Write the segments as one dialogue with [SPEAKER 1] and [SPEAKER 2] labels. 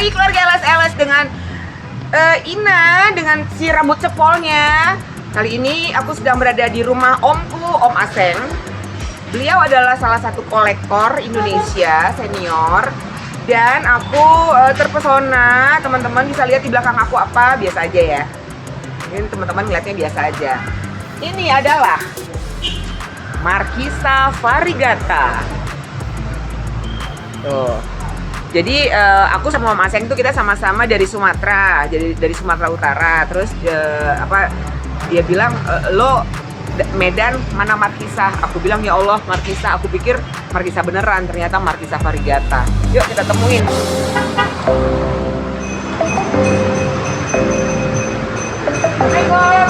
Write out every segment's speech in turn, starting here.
[SPEAKER 1] lagi keluarga LS dengan Ina dengan si rambut cepolnya. Kali ini aku sedang berada di rumah omku, Om Aseng. Beliau adalah salah satu kolektor Indonesia senior. Dan aku terpesona, teman-teman bisa lihat di belakang aku apa, biasa aja ya. Ini teman-teman lihatnya biasa aja. Ini adalah Markisa variegata. Tuh. Jadi aku sama Om Aseng tuh kita sama-sama dari Sumatera, jadi dari Sumatera Utara. Terus dia bilang lo Medan mana Markisa? Aku bilang ya Allah Markisa. Aku pikir Markisa beneran, ternyata Markisa variegata. Yuk kita temuin. Assalamualaikum.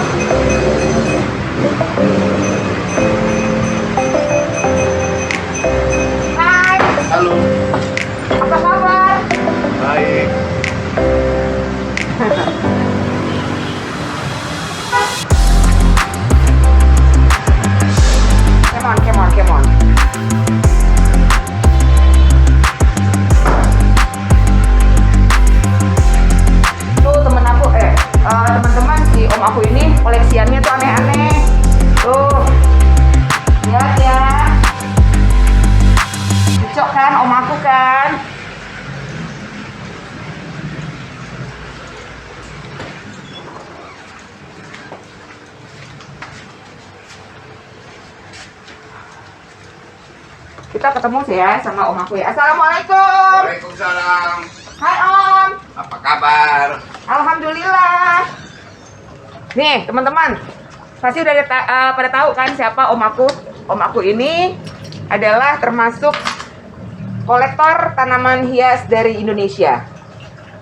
[SPEAKER 1] Hai.
[SPEAKER 2] Halo.
[SPEAKER 1] Apa kabar?
[SPEAKER 2] Baik.
[SPEAKER 1] Come on. Tuh temen aku, teman-teman si om aku ini koleksiannya tuh aneh-aneh. Tuh, lihat ya. Cocok kan om aku kan? Kita ketemu sih ya sama om aku ya. Assalamualaikum.
[SPEAKER 2] Waalaikumsalam.
[SPEAKER 1] Hai om.
[SPEAKER 2] Apa kabar?
[SPEAKER 1] Alhamdulillah. Nih teman-teman, pasti udah pada tahu kan siapa om aku. Om aku ini adalah termasuk kolektor tanaman hias dari Indonesia.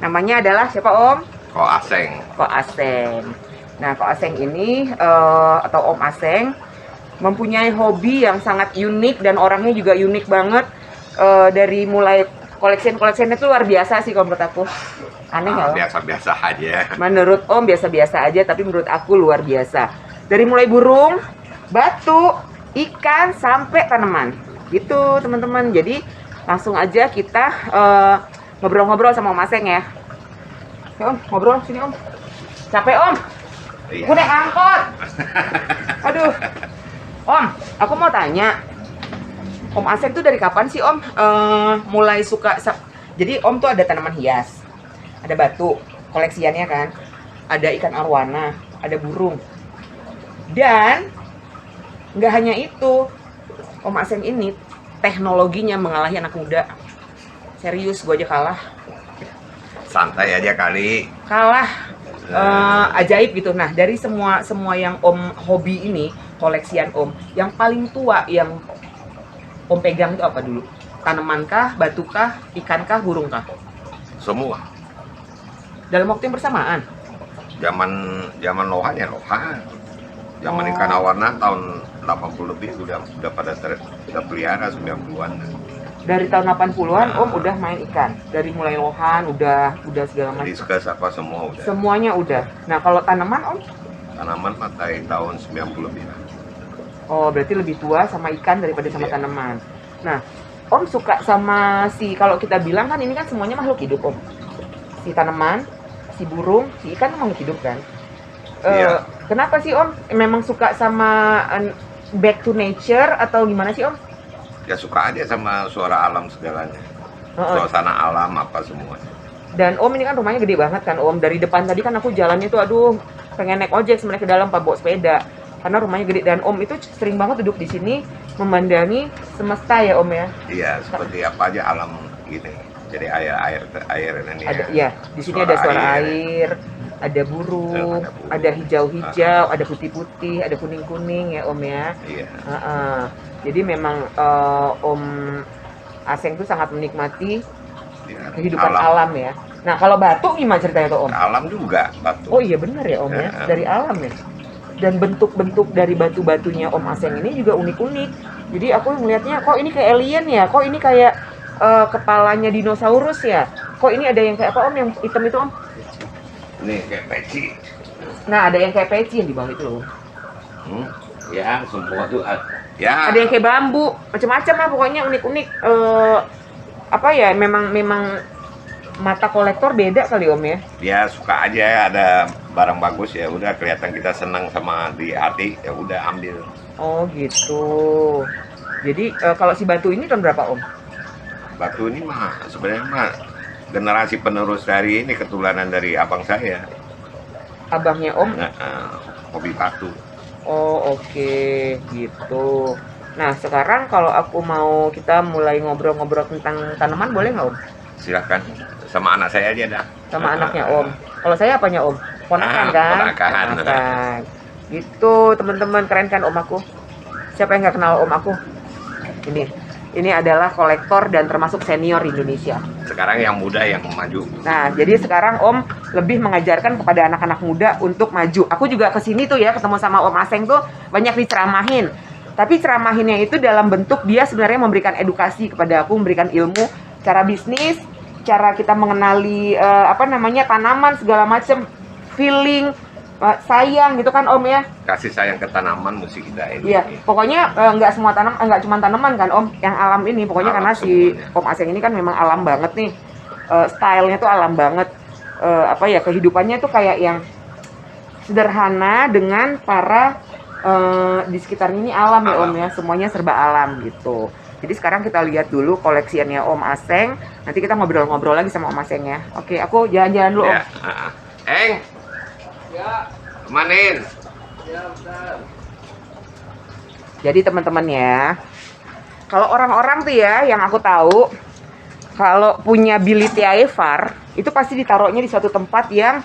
[SPEAKER 1] Namanya adalah siapa om?
[SPEAKER 2] Ko Aseng.
[SPEAKER 1] Ko Aseng. Nah Ko Aseng ini atau Om Aseng mempunyai hobi yang sangat unik dan orangnya juga unik banget. Dari mulai koleksiannya itu luar biasa sih kalau menurut aku. Aneh nggak?
[SPEAKER 2] Biasa-biasa aja.
[SPEAKER 1] Menurut Om biasa-biasa aja, tapi menurut aku luar biasa. Dari mulai burung, batu, ikan, sampai tanaman. Gitu teman-teman. Jadi langsung aja kita ngobrol-ngobrol sama Om Aseng ya. Ya Om, ngobrol sini Om. Capek Om?
[SPEAKER 2] Iya.
[SPEAKER 1] Gue naik angkot. Aduh. Om, aku mau tanya. Om Aseng tuh dari kapan sih Om mulai suka? Jadi Om tuh ada tanaman hias, ada batu, koleksiannya kan, ada ikan arwana, ada burung. Dan nggak hanya itu, Om Aseng ini teknologinya mengalahi anak muda. Serius, gue aja kalah.
[SPEAKER 2] Santai aja kali.
[SPEAKER 1] Kalah. Ajaib gitu. Nah, dari semua yang Om hobi ini, koleksian Om, yang paling tua yang Om pegang itu apa dulu? Tanaman kah, batu kah, ikan kah, burung kah?
[SPEAKER 2] Semua.
[SPEAKER 1] Dalam waktu yang bersamaan?
[SPEAKER 2] Zaman lohan ya lohan. Zaman
[SPEAKER 1] Oh.
[SPEAKER 2] ikan awarna tahun 80 lebih udah pada udah pelihara 90-an.
[SPEAKER 1] Dari tahun 80-an Om udah main ikan. Dari mulai lohan, udah segala macam.
[SPEAKER 2] Diskus apa semua udah.
[SPEAKER 1] Semuanya udah. Nah, kalau tanaman Om?
[SPEAKER 2] Tanaman pakai tahun 90 lebih lah.
[SPEAKER 1] Oh, berarti lebih tua sama ikan daripada sama
[SPEAKER 2] Iya.
[SPEAKER 1] tanaman. Nah, Om suka sama kalau kita bilang kan ini kan semuanya makhluk hidup Om. Si tanaman, si burung, si ikan makhluk hidup kan.
[SPEAKER 2] Iya.
[SPEAKER 1] Kenapa sih Om memang suka sama back to nature atau gimana sih Om?
[SPEAKER 2] Ya suka aja sama suara alam segalanya. Suasana alam apa semua.
[SPEAKER 1] Dan Om ini kan rumahnya gede banget kan Om. Dari depan tadi kan aku jalannya tuh aduh pengen naik ojek sebenarnya ke dalam bawa sepeda. Karena rumahnya gede dan Om itu sering banget duduk di sini memandangi semesta ya Om ya.
[SPEAKER 2] Iya, seperti apa aja alam gini. Jadi air ini
[SPEAKER 1] Ada
[SPEAKER 2] ya.
[SPEAKER 1] ya, di sini ada suara air, ada burung, ada hijau-hijau, ada putih-putih, ada kuning-kuning ya Om ya.
[SPEAKER 2] Iya.
[SPEAKER 1] Jadi memang Om Aseng tuh sangat menikmati
[SPEAKER 2] Iya,
[SPEAKER 1] kehidupan alam ya. Nah kalau batu gimana ceritanya tuh Om?
[SPEAKER 2] Alam juga batu.
[SPEAKER 1] Oh iya benar ya Om ya, dari alam ya. Dan bentuk-bentuk dari batu-batunya Om Aseng ini juga unik-unik. Jadi aku ngelihatnya kok ini kayak alien ya, kok ini kayak kepalanya dinosaurus ya. Kok ini ada yang kayak apa Om yang hitam itu Om?
[SPEAKER 2] Ini kayak peci.
[SPEAKER 1] Nah ada yang kayak peci yang di bawah itu loh.
[SPEAKER 2] Ya, semua tuh ya.
[SPEAKER 1] Ada yang kayak bambu, macam-macam lah pokoknya unik-unik. Apa ya? Memang mata kolektor beda kali Om ya?
[SPEAKER 2] Dia suka aja ada barang bagus ya udah kelihatan kita senang sama di hati ya udah ambil.
[SPEAKER 1] Oh gitu. Jadi kalau si batu ini tahun berapa Om?
[SPEAKER 2] Batu ini mah sebenarnya mah generasi penerus dari ini ketularan dari abang saya.
[SPEAKER 1] Abangnya Om?
[SPEAKER 2] Nah, hobi batu.
[SPEAKER 1] Oh oke, gitu. Nah sekarang kalau aku mau kita mulai ngobrol-ngobrol tentang tanaman boleh nggak Om?
[SPEAKER 2] Silahkan sama anak saya aja dah.
[SPEAKER 1] Sama anaknya Om. Kalau saya apanya Om? Ponakan kan?
[SPEAKER 2] Ponakan.
[SPEAKER 1] Gitu teman-teman, keren kan Om aku? Siapa yang nggak kenal Om aku? Ini adalah kolektor dan termasuk senior Indonesia.
[SPEAKER 2] Sekarang yang muda yang maju.
[SPEAKER 1] Nah, jadi sekarang Om lebih mengajarkan kepada anak-anak muda untuk maju. Aku juga kesini tuh ya, ketemu sama Om Aseng tuh banyak diceramahin. Tapi ceramahinnya itu dalam bentuk dia sebenarnya memberikan edukasi kepada aku, memberikan ilmu, cara bisnis, cara kita mengenali tanaman segala macam, feeling, sayang gitu kan Om ya.
[SPEAKER 2] Kasih sayang ke tanaman mesti kita ini.
[SPEAKER 1] Iya, pokoknya nggak semua nggak cuma tanaman kan Om, yang alam ini pokoknya
[SPEAKER 2] Alam
[SPEAKER 1] karena si
[SPEAKER 2] semuanya.
[SPEAKER 1] Om Aseng ini kan memang alam banget nih, stylenya tuh alam banget, kehidupannya tuh kayak yang sederhana dengan para di sekitarnya ini alam ya Om ya, semuanya serba alam gitu. Jadi sekarang kita lihat dulu koleksiannya Om Aseng, nanti kita ngobrol-ngobrol lagi sama Om Aseng ya. Oke, aku jalan-jalan dulu Om.
[SPEAKER 2] Ya. Eng.
[SPEAKER 3] Ya,
[SPEAKER 2] Kemanin.
[SPEAKER 3] ya bentar.
[SPEAKER 1] Jadi teman-teman ya, kalau orang-orang tuh ya yang aku tahu, kalau punya bilik Aevar itu pasti ditaruhnya di suatu tempat yang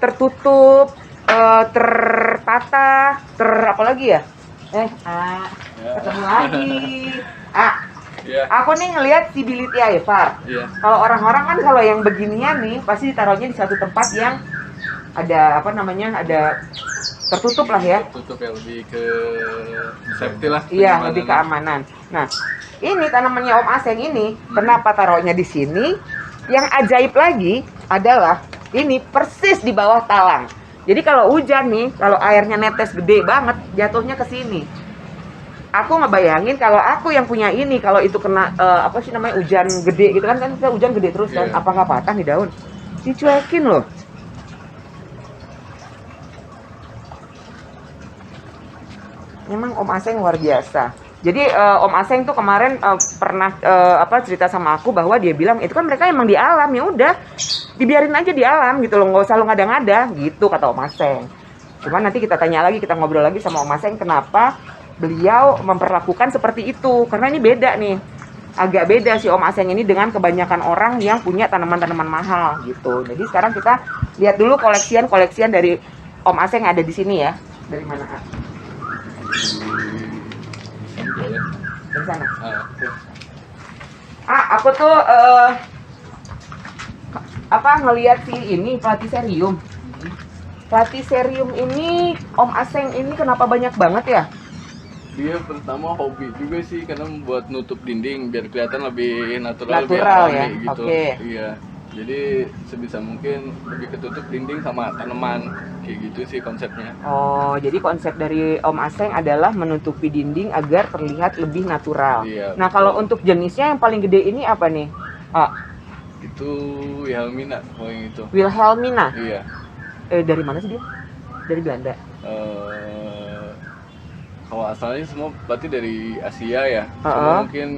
[SPEAKER 1] tertutup, tertata, apa lagi ya? Ketemu lagi.
[SPEAKER 3] Ya,
[SPEAKER 1] Aku nih ngelihat si bilik Aevar.
[SPEAKER 3] iya.
[SPEAKER 1] Kalau orang-orang kan kalau yang beginian nih pasti ditaruhnya di suatu tempat yang ada ada tertutup lah ya.
[SPEAKER 3] Tutup ya, lebih ke safety lah.
[SPEAKER 1] Iya,
[SPEAKER 3] kenyamanan.
[SPEAKER 1] lebih keamanan. Nah, ini tanamannya Om Aseng ini, kenapa taruhnya di sini? Yang ajaib lagi adalah ini persis di bawah talang. Jadi kalau hujan nih, kalau airnya netes gede banget, jatuhnya ke sini. Aku ngebayangin kalau aku yang punya ini, kalau itu kena hujan gede gitu kan kita hujan gede terus kan,
[SPEAKER 3] Iya.
[SPEAKER 1] apa nggak patah nih daun? Dicuekin loh. Memang Om Aseng luar biasa. Jadi Om Aseng tuh kemarin pernah cerita sama aku bahwa dia bilang itu kan mereka emang di alam, ya udah dibiarin aja di alam gitu loh, nggak usah lo ngada-ngada gitu kata Om Aseng. Cuman nanti kita tanya lagi, kita ngobrol lagi sama Om Aseng kenapa beliau memperlakukan seperti itu, karena ini beda nih, agak beda si Om Aseng ini dengan kebanyakan orang yang punya tanaman-tanaman mahal gitu. Jadi sekarang kita lihat dulu koleksian dari Om Aseng ada di sini ya. Dari mana Kak?
[SPEAKER 3] Boleh.
[SPEAKER 1] Dari sana.
[SPEAKER 3] Oke.
[SPEAKER 1] Aku tuh ngelihat si ini Platycerium. Platycerium ini Om Aseng ini kenapa banyak banget ya?
[SPEAKER 3] Dia pertama hobi juga sih, karena membuat nutup dinding biar kelihatan lebih natural, lebih
[SPEAKER 1] Natural
[SPEAKER 3] alami
[SPEAKER 1] ya?
[SPEAKER 3] gitu.
[SPEAKER 1] Oke.
[SPEAKER 3] Iya. Jadi sebisa mungkin lebih ketutup dinding sama tanaman, kayak gitu sih konsepnya.
[SPEAKER 1] Oh, jadi konsep dari Om Aseng adalah menutupi dinding agar terlihat lebih natural.
[SPEAKER 3] Iya,
[SPEAKER 1] Nah,
[SPEAKER 3] betul.
[SPEAKER 1] kalau untuk jenisnya yang paling gede ini apa nih?
[SPEAKER 3] Itu Wilhelmina, yang itu.
[SPEAKER 1] Wilhelmina.
[SPEAKER 3] Iya.
[SPEAKER 1] Dari mana sih dia? Dari Belanda.
[SPEAKER 3] Kalau asalnya semua berarti dari Asia ya.
[SPEAKER 1] Uh-uh.
[SPEAKER 3] Cuma mungkin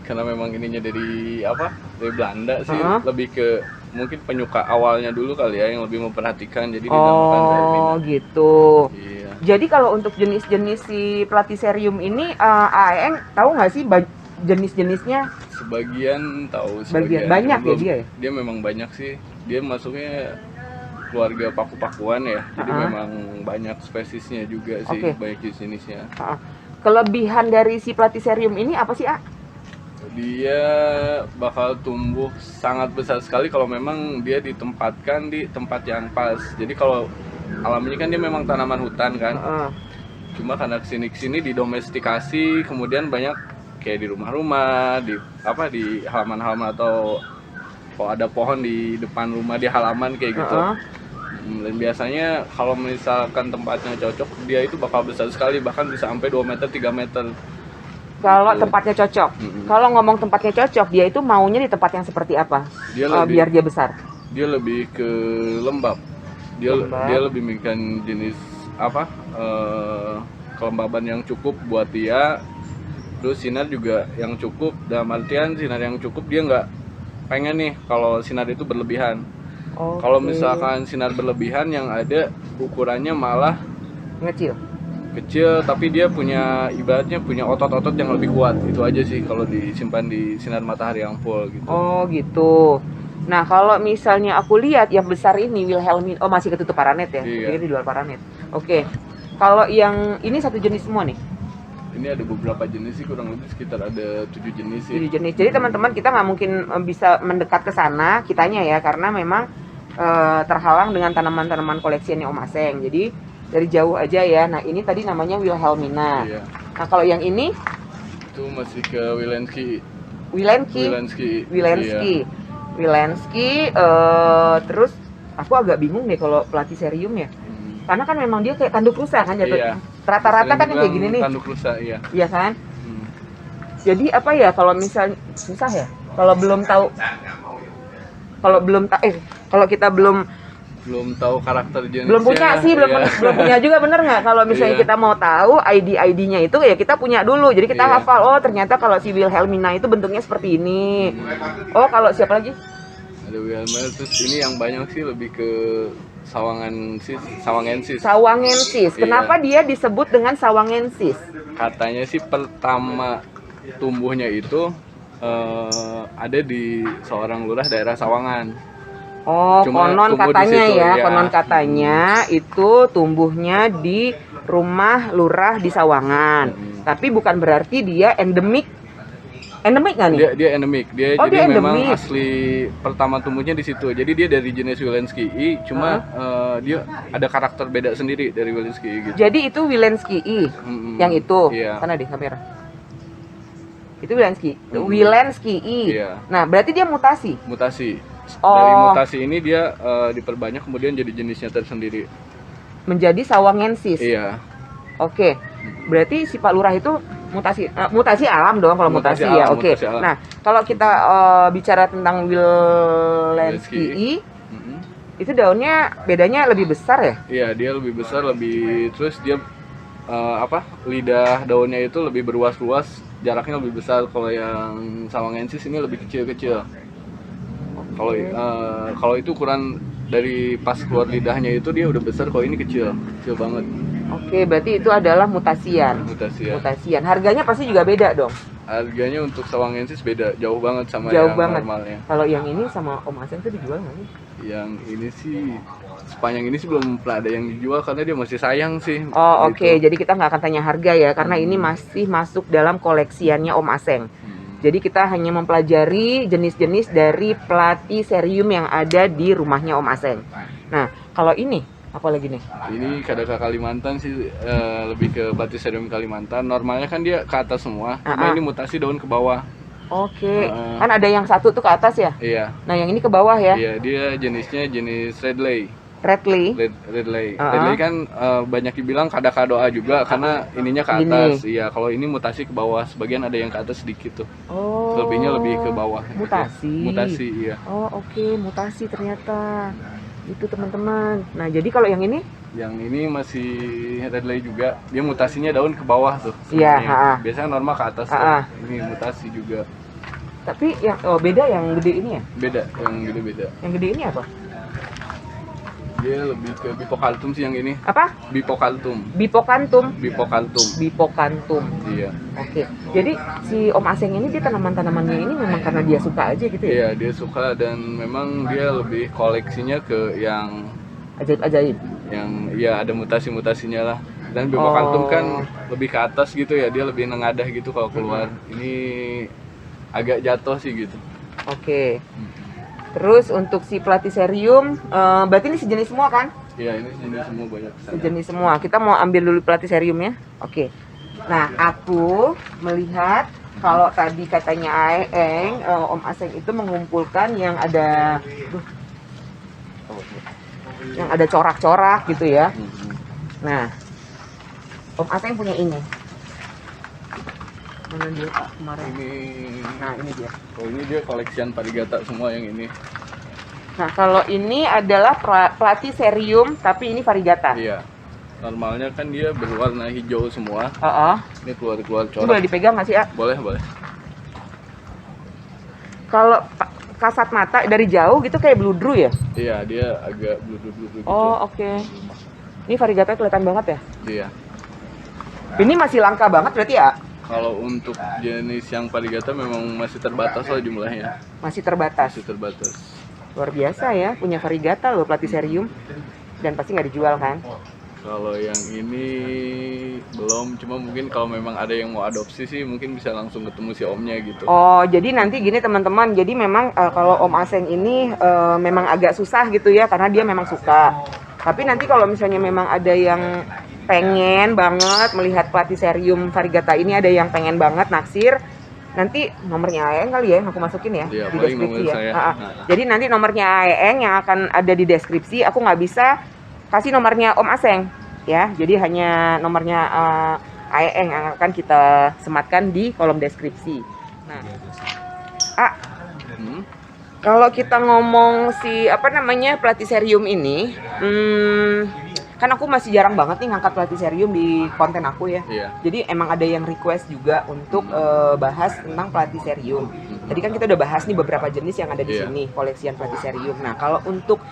[SPEAKER 3] karena memang ininya dari dari Belanda sih,
[SPEAKER 1] Uh-uh.
[SPEAKER 3] lebih ke mungkin penyuka awalnya dulu kali ya yang lebih memperhatikan, jadi dinamakan Wilhelmina.
[SPEAKER 1] Oh, gitu.
[SPEAKER 3] Iya.
[SPEAKER 1] Jadi kalau untuk jenis-jenis si Platycerium ini, Aeng tahu nggak sih jenis-jenisnya?
[SPEAKER 3] Sebagian tahu,
[SPEAKER 1] Sebagian. Banyak ya
[SPEAKER 3] belum.
[SPEAKER 1] dia ya?
[SPEAKER 3] Dia memang banyak sih. Dia masuknya keluarga paku-pakuan ya. Jadi
[SPEAKER 1] Uh-uh.
[SPEAKER 3] memang banyak spesiesnya juga sih,
[SPEAKER 1] Oke.
[SPEAKER 3] banyak jenisnya.
[SPEAKER 1] Kelebihan dari si Platycerium ini apa sih,
[SPEAKER 3] Dia bakal tumbuh sangat besar sekali kalau memang dia ditempatkan di tempat yang pas. Jadi kalau alam ini kan dia memang tanaman hutan kan. Cuma karena kesini didomestikasi, kemudian banyak kayak di rumah-rumah, di halaman-halaman, atau kalau ada pohon di depan rumah, di halaman kayak gitu. Dan biasanya kalau misalkan tempatnya cocok, dia itu bakal besar sekali, bahkan bisa sampai 2 meter, 3 meter.
[SPEAKER 1] Kalau
[SPEAKER 3] Iya.
[SPEAKER 1] tempatnya cocok.
[SPEAKER 3] Mm-mm.
[SPEAKER 1] Kalau ngomong tempatnya cocok, dia itu maunya di tempat yang seperti apa?
[SPEAKER 3] Dia lebih
[SPEAKER 1] Biar dia besar.
[SPEAKER 3] dia lebih ke lembab.
[SPEAKER 1] Lembab.
[SPEAKER 3] Dia lebih memiliki jenis apa? Kelembaban yang cukup buat dia. Terus sinar juga yang cukup, dalam artian sinar yang cukup dia nggak pengen nih kalau sinar itu berlebihan. Kalau
[SPEAKER 1] Oke.
[SPEAKER 3] misalkan sinar berlebihan yang ada ukurannya malah
[SPEAKER 1] Ngecil.
[SPEAKER 3] kecil, tapi dia punya ibaratnya punya otot-otot yang lebih kuat. Itu aja sih kalau disimpan di sinar matahari yang full gitu.
[SPEAKER 1] Oh gitu. Nah kalau misalnya aku lihat yang besar ini Wilhelmina, oh masih ketutup paranet ya?
[SPEAKER 3] Iya.
[SPEAKER 1] Ini di luar paranet. Oke. Kalau yang ini satu jenis semua nih,
[SPEAKER 3] Ini ada beberapa jenis sih, kurang lebih sekitar ada 7 jenis sih.
[SPEAKER 1] 7 jenis. Jadi teman-teman kita nggak mungkin bisa mendekat ke sana kitanya ya, karena memang terhalang dengan tanaman-tanaman koleksiannya Om Aseng. Jadi dari jauh aja ya. Nah ini tadi namanya Wilhelmina.
[SPEAKER 3] Iya.
[SPEAKER 1] Nah kalau yang ini
[SPEAKER 3] Itu masih ke Wilenski.
[SPEAKER 1] Wilenski.
[SPEAKER 3] Iya.
[SPEAKER 1] Wilenski, terus aku agak bingung deh kalau platycerium ya. Karena kan memang dia kayak tanduk rusa kan jatuh.
[SPEAKER 3] Iya.
[SPEAKER 1] Rata-rata kan
[SPEAKER 3] Sering
[SPEAKER 1] kayak gini
[SPEAKER 3] dibilang
[SPEAKER 1] nih.
[SPEAKER 3] Tanduk rusa, iya.
[SPEAKER 1] Iya kan?
[SPEAKER 3] Hmm.
[SPEAKER 1] Jadi apa ya kalau misalnya susah ya? Kalau belum tahu kalau kita belum
[SPEAKER 3] Belum tahu karakter jenisnya.
[SPEAKER 1] belum punya sih, belum
[SPEAKER 3] iya.
[SPEAKER 1] belum punya juga bener nggak? Kalau misalnya
[SPEAKER 3] Iya.
[SPEAKER 1] kita mau tahu ID-ID-nya itu ya kita punya dulu. Jadi kita
[SPEAKER 3] Iya.
[SPEAKER 1] hafal, oh ternyata kalau si Wilhelmina itu bentuknya seperti ini. Oh kalau siapa lagi?
[SPEAKER 3] Ada Wilhelmina, terus ini yang banyak sih lebih ke sawangensis.
[SPEAKER 1] Sawangensis.
[SPEAKER 3] Iya.
[SPEAKER 1] Kenapa dia disebut dengan sawangensis?
[SPEAKER 3] Katanya sih pertama tumbuhnya itu ada di seorang lurah daerah Sawangan.
[SPEAKER 1] Oh,
[SPEAKER 3] Cuma
[SPEAKER 1] konon
[SPEAKER 3] tumbuh di
[SPEAKER 1] katanya
[SPEAKER 3] situ,
[SPEAKER 1] ya,
[SPEAKER 3] ya.
[SPEAKER 1] konon katanya itu tumbuhnya di rumah lurah di Sawangan. Tapi bukan berarti dia endemik. Endemik nggak nih?
[SPEAKER 3] Dia endemik. Dia
[SPEAKER 1] Oh,
[SPEAKER 3] jadi
[SPEAKER 1] dia
[SPEAKER 3] memang
[SPEAKER 1] endemik.
[SPEAKER 3] asli pertama tumbuhnya di situ. Jadi dia dari jenis Wilenski, cuma dia ada karakter beda sendiri dari Wilenski gitu.
[SPEAKER 1] Jadi itu Wilenski
[SPEAKER 3] Mm-mm.
[SPEAKER 1] yang itu.
[SPEAKER 3] Iya.
[SPEAKER 1] Sana di kamera. Itu Wilenski.
[SPEAKER 3] Hmm.
[SPEAKER 1] Wilenski.
[SPEAKER 3] Iya.
[SPEAKER 1] Nah, berarti dia mutasi.
[SPEAKER 3] Mutasi.
[SPEAKER 1] Oh.
[SPEAKER 3] Dari mutasi ini dia diperbanyak kemudian jadi jenisnya tersendiri.
[SPEAKER 1] Menjadi sawangensis.
[SPEAKER 3] Iya.
[SPEAKER 1] Oke. Berarti si Pak Lurah itu mutasi alam dong kalau mutasi,
[SPEAKER 3] Mutasi
[SPEAKER 1] ya.
[SPEAKER 3] alam,
[SPEAKER 1] Oke.
[SPEAKER 3] mutasi alam.
[SPEAKER 1] Nah, kalau kita bicara tentang Wilenski,
[SPEAKER 3] Mm-mm.
[SPEAKER 1] itu daunnya bedanya lebih besar ya?
[SPEAKER 3] Iya, dia lebih besar, terus dia lidah daunnya itu lebih berluas-luas, jaraknya lebih besar. Kalau yang sawangensis ini lebih kecil-kecil. Kalau itu ukuran dari pas keluar lidahnya itu dia udah besar, kalau ini kecil banget.
[SPEAKER 1] Oke, berarti itu adalah mutasian.
[SPEAKER 3] Mutasi ya.
[SPEAKER 1] Mutasian. Harganya pasti juga beda dong.
[SPEAKER 3] Harganya untuk sawangensis beda, jauh banget sama
[SPEAKER 1] Jauh
[SPEAKER 3] yang
[SPEAKER 1] banget.
[SPEAKER 3] normalnya.
[SPEAKER 1] Kalau yang ini sama Om Aseng tuh dijual nggak nih?
[SPEAKER 3] Yang ini sih sepanjang ini sih belum pernah ada yang dijual karena dia masih sayang sih.
[SPEAKER 1] Oh,
[SPEAKER 3] gitu.
[SPEAKER 1] oke. Jadi kita nggak akan tanya harga ya, karena ini masih masuk dalam koleksiannya Om Aseng. Jadi kita hanya mempelajari jenis-jenis dari platycerium yang ada di rumahnya Om Aseng. Nah, kalau ini apa lagi nih?
[SPEAKER 3] Ini Kadaka Kalimantan sih, lebih ke Platycerium Kalimantan. Normalnya kan dia ke atas semua, cuma ini mutasi daun ke bawah.
[SPEAKER 1] Oke. Kan ada yang satu tuh ke atas ya?
[SPEAKER 3] Iya.
[SPEAKER 1] Nah, yang ini ke bawah ya?
[SPEAKER 3] Iya, dia jenisnya jenis Redley.
[SPEAKER 1] Redley.
[SPEAKER 3] Redley. Redley kan banyak dibilang Kadaka doa juga karena ininya ke atas. Iya, kalau ini mutasi ke bawah. Sebagian ada yang ke atas sedikit tuh.
[SPEAKER 1] Oh.
[SPEAKER 3] Selebihnya lebih ke bawah.
[SPEAKER 1] Mutasi.
[SPEAKER 3] Mutasi, iya.
[SPEAKER 1] Oh, oke, mutasi ternyata. Itu teman-teman. Nah, jadi kalau yang ini?
[SPEAKER 3] Yang ini masih Redley juga. Dia mutasinya daun ke bawah tuh.
[SPEAKER 1] Iya,
[SPEAKER 3] sebenarnya. Biasanya normal ke atas tuh. Ini mutasi juga.
[SPEAKER 1] Tapi yang beda yang gede ini ya?
[SPEAKER 3] Beda, yang gede beda.
[SPEAKER 1] Yang gede ini apa?
[SPEAKER 3] Dia lebih ke Bipocanthum sih yang ini.
[SPEAKER 1] Apa?
[SPEAKER 3] Bipocanthum.
[SPEAKER 1] Bipocanthum.
[SPEAKER 3] Bipocanthum.
[SPEAKER 1] Bipocanthum.
[SPEAKER 3] Iya.
[SPEAKER 1] Oke. Jadi si Om Aseng ini dia tanaman-tanamannya ini memang karena dia suka aja gitu ya?
[SPEAKER 3] Iya, dia suka dan memang dia lebih koleksinya ke yang
[SPEAKER 1] Ajaib-ajaib.
[SPEAKER 3] Yang ya ada mutasi-mutasinya lah. Dan Bipocanthum kan lebih ke atas gitu ya, dia lebih nengadah gitu kalau keluar. Ini agak jatuh sih gitu.
[SPEAKER 1] Oke. Terus untuk si platycerium, berarti ini sejenis semua kan?
[SPEAKER 3] Iya, ini sejenis semua banyak.
[SPEAKER 1] Sejenis semua. Kita mau ambil dulu platycerium ya. Oke. Nah, aku melihat kalau tadi katanya Aeng, Om Aseng itu mengumpulkan yang ada corak-corak gitu ya. Nah, Om Aseng punya ini. Mana dia Pak kemarin?
[SPEAKER 3] Ini,
[SPEAKER 1] Nah ini dia.
[SPEAKER 3] oh ini dia koleksian Varigata semua yang ini.
[SPEAKER 1] Nah kalau ini adalah Platycerium tapi ini Varigata.
[SPEAKER 3] Iya. Normalnya kan dia berwarna hijau semua. Ini keluar-keluar
[SPEAKER 1] Ini
[SPEAKER 3] corak.
[SPEAKER 1] boleh dipegang nggak sih ya?
[SPEAKER 3] Boleh, boleh.
[SPEAKER 1] Kalau kasat mata dari jauh gitu kayak bludru ya?
[SPEAKER 3] Iya, dia agak bludru-bludru gitu.
[SPEAKER 1] Oh oke. Ini Varigata kelihatan banget ya?
[SPEAKER 3] Iya.
[SPEAKER 1] Ini masih langka banget berarti ya?
[SPEAKER 3] Kalau untuk jenis yang Varigata memang masih terbatas lah jumlahnya.
[SPEAKER 1] Masih terbatas.
[SPEAKER 3] Masih terbatas.
[SPEAKER 1] Luar biasa ya punya Varigata loh Platycerium. Dan pasti nggak dijual kan?
[SPEAKER 3] Kalau yang ini belum, cuma mungkin kalau memang ada yang mau adopsi sih mungkin bisa langsung ketemu si omnya gitu.
[SPEAKER 1] Oh, jadi nanti gini teman-teman. Jadi memang kalau Om Aseng ini memang agak susah gitu ya karena dia memang suka. Tapi nanti kalau misalnya memang ada yang pengen banget melihat Platycerium Varigata ini, ada yang pengen banget naksir, nanti nomornya Aeng kali ya aku masukin ya
[SPEAKER 3] Iya,
[SPEAKER 1] di
[SPEAKER 3] paling
[SPEAKER 1] deskripsi
[SPEAKER 3] nomor
[SPEAKER 1] ya.
[SPEAKER 3] saya.
[SPEAKER 1] Jadi nanti nomornya Aeng yang akan ada di deskripsi. Aku nggak bisa kasih nomornya Om Aseng ya. Jadi hanya nomornya Aeng yang akan kita sematkan di kolom deskripsi. Nah, kalau kita ngomong si apa namanya Platycerium ini, kan aku masih jarang banget nih ngangkat Platycerium di konten aku ya.
[SPEAKER 3] Iya.
[SPEAKER 1] Jadi emang ada yang request juga untuk bahas tentang Platycerium. Tadi kan kita udah bahas nih beberapa jenis yang ada di
[SPEAKER 3] Iya.
[SPEAKER 1] sini, koleksian Platycerium. Nah kalau untuk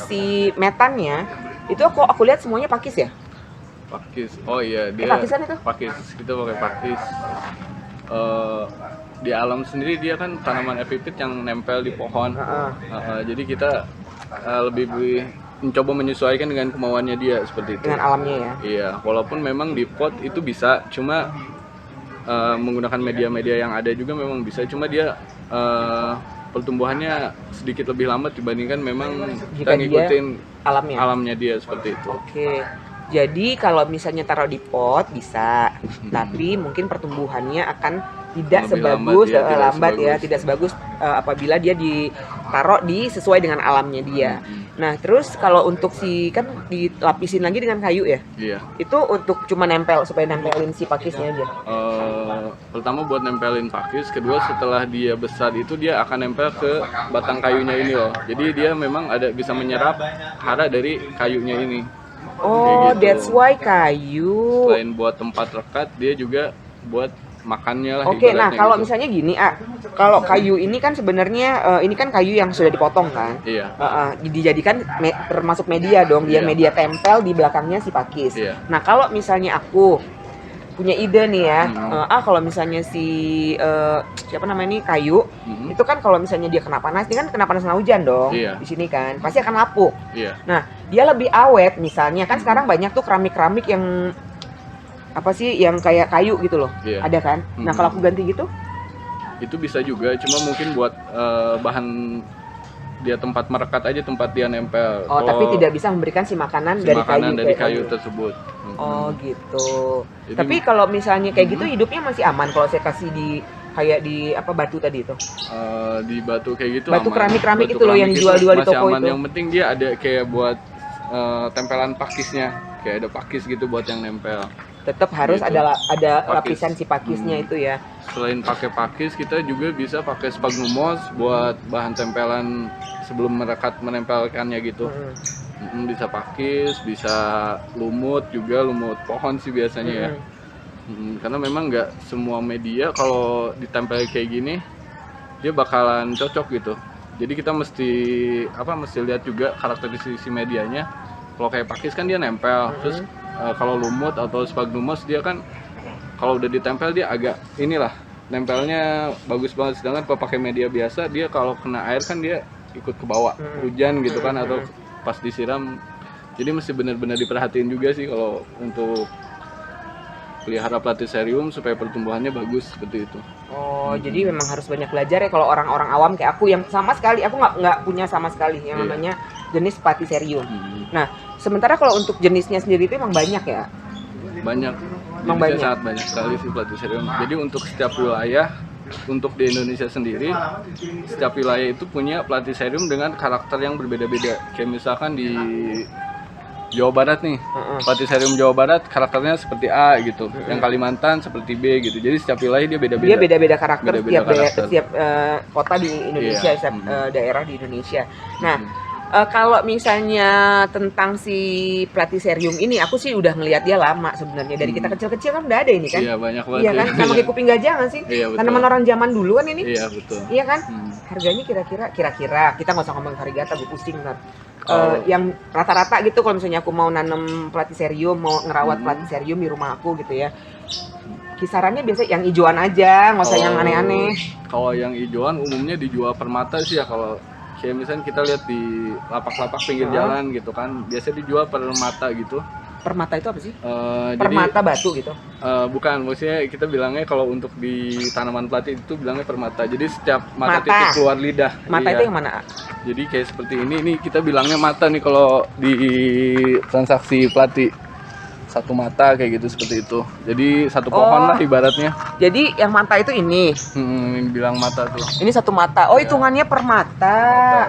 [SPEAKER 1] si metannya itu aku lihat semuanya pakis ya.
[SPEAKER 3] Pakis. Oh iya, dia
[SPEAKER 1] Pakisan itu?
[SPEAKER 3] pakis. Kita pakai pakis. Di alam sendiri dia kan tanaman epifit yang nempel di pohon. Jadi kita lebih mencoba menyesuaikan dengan kemauannya dia seperti itu.
[SPEAKER 1] Dengan alamnya ya.
[SPEAKER 3] Iya, walaupun memang di pot itu bisa, cuma menggunakan media-media yang ada juga memang bisa, cuma dia pertumbuhannya sedikit lebih lambat dibandingkan memang
[SPEAKER 1] Jika
[SPEAKER 3] kita
[SPEAKER 1] dia
[SPEAKER 3] ngikutin
[SPEAKER 1] alamnya.
[SPEAKER 3] alamnya dia seperti itu.
[SPEAKER 1] Oke. Jadi kalau misalnya taruh di pot bisa, tapi mungkin pertumbuhannya akan tidak
[SPEAKER 3] Lebih
[SPEAKER 1] sebagus
[SPEAKER 3] lambat ya,
[SPEAKER 1] tidak sebagus apabila dia ditaruh sesuai dengan alamnya dia. Nah, terus kalau untuk si kan dilapisin lagi dengan kayu ya.
[SPEAKER 3] Iya.
[SPEAKER 1] Itu untuk cuma nempel supaya nempelin si pakisnya aja.
[SPEAKER 3] Pertama buat nempelin pakis, kedua setelah dia besar itu dia akan nempel ke batang kayunya ini loh. Jadi dia memang ada bisa menyerap hara dari kayunya ini.
[SPEAKER 1] Oh,
[SPEAKER 3] gitu.
[SPEAKER 1] that's why kayu.
[SPEAKER 3] Selain buat tempat rekat, dia juga buat makannya lah.
[SPEAKER 1] Oke, nah
[SPEAKER 3] ibaratnya
[SPEAKER 1] kalau
[SPEAKER 3] gitu.
[SPEAKER 1] misalnya gini, kalau kayu ini kan sebenarnya ini kan kayu yang sudah dipotong kan,
[SPEAKER 3] Iya.
[SPEAKER 1] dijadikan termasuk media dong, dia
[SPEAKER 3] Iya.
[SPEAKER 1] media tempel di belakangnya si pakis.
[SPEAKER 3] Iya.
[SPEAKER 1] Nah kalau misalnya aku punya ide nih ya, kalau misalnya si siapa namanya ini kayu, itu kan kalau misalnya dia kena panas, dia kan kena panas kena hujan dong,
[SPEAKER 3] Iya.
[SPEAKER 1] di sini kan, pasti akan lapuk.
[SPEAKER 3] Iya.
[SPEAKER 1] Nah dia lebih awet misalnya kan sekarang banyak tuh keramik-keramik yang apa sih yang kayak kayu gitu loh,
[SPEAKER 3] Iya.
[SPEAKER 1] ada kan? Nah kalau aku ganti gitu,
[SPEAKER 3] Itu bisa juga, cuma mungkin buat bahan dia tempat merekat aja, tempat dia nempel.
[SPEAKER 1] oh tapi tidak bisa memberikan si makanan
[SPEAKER 3] si
[SPEAKER 1] dari
[SPEAKER 3] makanan
[SPEAKER 1] kayu.
[SPEAKER 3] dari
[SPEAKER 1] kayak
[SPEAKER 3] kayu
[SPEAKER 1] tadi.
[SPEAKER 3] tersebut.
[SPEAKER 1] Oh gitu.
[SPEAKER 3] Jadi-
[SPEAKER 1] Tapi kalau misalnya kayak gitu hidupnya masih aman kalau saya kasih di kayak di apa batu tadi itu.
[SPEAKER 3] Di batu kayak gitu
[SPEAKER 1] Batu
[SPEAKER 3] aman.
[SPEAKER 1] keramik-keramik
[SPEAKER 3] Batu
[SPEAKER 1] itu loh yang
[SPEAKER 3] keramik
[SPEAKER 1] dijual-jual di
[SPEAKER 3] masih
[SPEAKER 1] toko
[SPEAKER 3] aman.
[SPEAKER 1] itu.
[SPEAKER 3] Yang penting dia ada kayak buat tempelan pakisnya, kayak ada pakis gitu buat yang nempel.
[SPEAKER 1] Tetap harus
[SPEAKER 3] Gitu.
[SPEAKER 1] ada
[SPEAKER 3] Pakis.
[SPEAKER 1] lapisan si pakisnya itu ya.
[SPEAKER 3] Selain pakai pakis, kita juga bisa pakai spagnumos buat bahan tempelan sebelum menempelkannya gitu. Bisa pakis, bisa lumut juga, lumut pohon sih biasanya ya. Karena memang nggak semua media kalau ditempel kayak gini dia bakalan cocok gitu. Jadi kita mesti lihat juga karakteristik si medianya. Kalau kayak pakis kan dia nempel, terus kalau lumut atau spagnumos dia kan kalau udah ditempel dia agak inilah nempelnya bagus banget. Sedangkan kalau pakai media biasa dia kalau kena air kan dia ikut ke bawah, hujan gitu kan, atau pas disiram. Jadi mesti benar-benar diperhatiin juga sih kalau untuk pelihara Platycerium supaya pertumbuhannya bagus seperti itu.
[SPEAKER 1] Oh, jadi memang harus banyak belajar ya kalau orang-orang awam kayak aku yang sama sekali aku nggak punya sama sekali yang
[SPEAKER 3] Iya.
[SPEAKER 1] namanya jenis Platycerium. Nah, sementara kalau untuk jenisnya sendiri itu emang banyak ya.
[SPEAKER 3] Banyak,
[SPEAKER 1] Emang
[SPEAKER 3] jenisnya
[SPEAKER 1] banyak.
[SPEAKER 3] sangat banyak sekali sih Platycerium. Jadi untuk setiap wilayah, untuk di Indonesia sendiri, setiap wilayah itu punya Platycerium dengan karakter yang berbeda-beda. Kayak misalkan di Jawa Barat nih, Platycerium Jawa Barat karakternya seperti A gitu, yang Kalimantan seperti B gitu. Jadi setiap wilayah dia beda-beda.
[SPEAKER 1] Dia beda-beda karakter
[SPEAKER 3] Beda-beda karakter.
[SPEAKER 1] setiap kota di Indonesia,
[SPEAKER 3] Iya.
[SPEAKER 1] setiap daerah di Indonesia. Nah, kalau misalnya tentang si Platycerium ini, aku sih udah ngelihat dia lama sebenarnya. Dari kita kecil-kecil kan udah ada ini kan?
[SPEAKER 3] Iya, banyak banget.
[SPEAKER 1] Iya kan? Sama kayak kuping gajah nggak sih?
[SPEAKER 3] Iya, betul.
[SPEAKER 1] Tanaman orang zaman dulu kan ini?
[SPEAKER 3] Iya, betul.
[SPEAKER 1] Iya kan? Harganya kira-kira kita nggak usah ngomong harga, gue pusing kan. Yang rata-rata gitu kalau misalnya aku mau nanam Platycerium, mau ngerawat Platycerium di rumah aku gitu ya. Kisarannya biasa yang hijauan aja, nggak usah yang aneh-aneh.
[SPEAKER 3] Kalau yang hijauan umumnya dijual per mata sih ya. Kalau kayak misalnya kita lihat di lapak-lapak pinggir jalan gitu kan, biasanya dijual per mata gitu.
[SPEAKER 1] Permata itu apa sih?
[SPEAKER 3] Jadi
[SPEAKER 1] Permata batu gitu.
[SPEAKER 3] bukan, maksudnya kita bilangnya kalau untuk di tanaman platy itu bilangnya permata. Jadi setiap mata
[SPEAKER 1] Mata.
[SPEAKER 3] titik keluar lidah.
[SPEAKER 1] Mata
[SPEAKER 3] Iya.
[SPEAKER 1] itu yang mana?
[SPEAKER 3] Jadi kayak seperti ini kita bilangnya mata nih kalau di transaksi platy. Satu mata kayak gitu seperti itu. Jadi satu pohon lah ibaratnya.
[SPEAKER 1] Jadi yang mata itu ini.
[SPEAKER 3] Ini bilang mata tuh.
[SPEAKER 1] Ini satu mata. Oh, hitungannya per mata.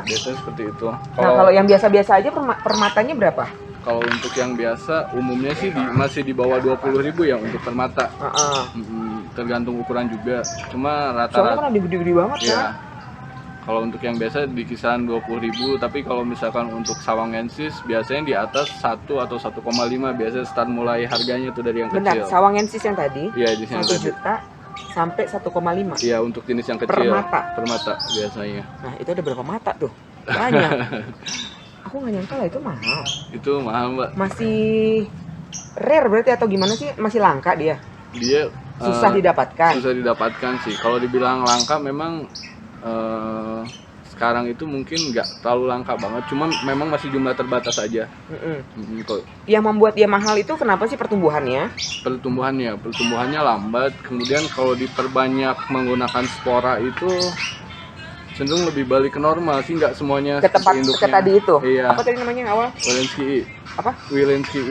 [SPEAKER 3] Biasanya seperti itu.
[SPEAKER 1] Nah, kalau yang biasa-biasa aja per matanya berapa?
[SPEAKER 3] Kalau untuk yang biasa umumnya sih masih di bawah 20.000 ya untuk per mata. Tergantung ukuran juga. Cuma
[SPEAKER 1] Soalnya
[SPEAKER 3] rata-rata
[SPEAKER 1] kan ada gede-gede banget
[SPEAKER 3] ya.
[SPEAKER 1] kan.
[SPEAKER 3] Kalau untuk yang biasa di kisaran 20.000, tapi kalau misalkan untuk sawangensis biasanya di atas 1 atau 1,5 biasanya start mulai harganya tuh dari yang
[SPEAKER 1] Bentar,
[SPEAKER 3] kecil.
[SPEAKER 1] sawangensis yang tadi
[SPEAKER 3] Iya, di sini
[SPEAKER 1] 1 juta sampai 1,5.
[SPEAKER 3] Iya, untuk jenis yang
[SPEAKER 1] Per
[SPEAKER 3] kecil.
[SPEAKER 1] mata?
[SPEAKER 3] Per mata biasanya.
[SPEAKER 1] Nah, itu ada berapa mata tuh? Banyak. Aku nggak nyangka lah itu mahal.
[SPEAKER 3] Itu mahal, Mbak.
[SPEAKER 1] Masih rare berarti atau gimana sih? Masih langka dia?
[SPEAKER 3] Dia
[SPEAKER 1] Susah didapatkan.
[SPEAKER 3] susah didapatkan sih. Kalau dibilang langka memang sekarang itu mungkin nggak terlalu langka banget, cuma memang masih jumlah terbatas aja. Kok
[SPEAKER 1] Yang membuat dia mahal itu kenapa sih pertumbuhannya?
[SPEAKER 3] pertumbuhannya lambat, kemudian kalau diperbanyak menggunakan spora itu cenderung lebih balik ke normal sih, nggak semuanya
[SPEAKER 1] Ke tempat
[SPEAKER 3] seperti
[SPEAKER 1] ke
[SPEAKER 3] induknya.
[SPEAKER 1] tadi itu.
[SPEAKER 3] Iya.
[SPEAKER 1] Apa tadi namanya yang awal?
[SPEAKER 3] Wilenski.
[SPEAKER 1] Apa?
[SPEAKER 3] Wilenski.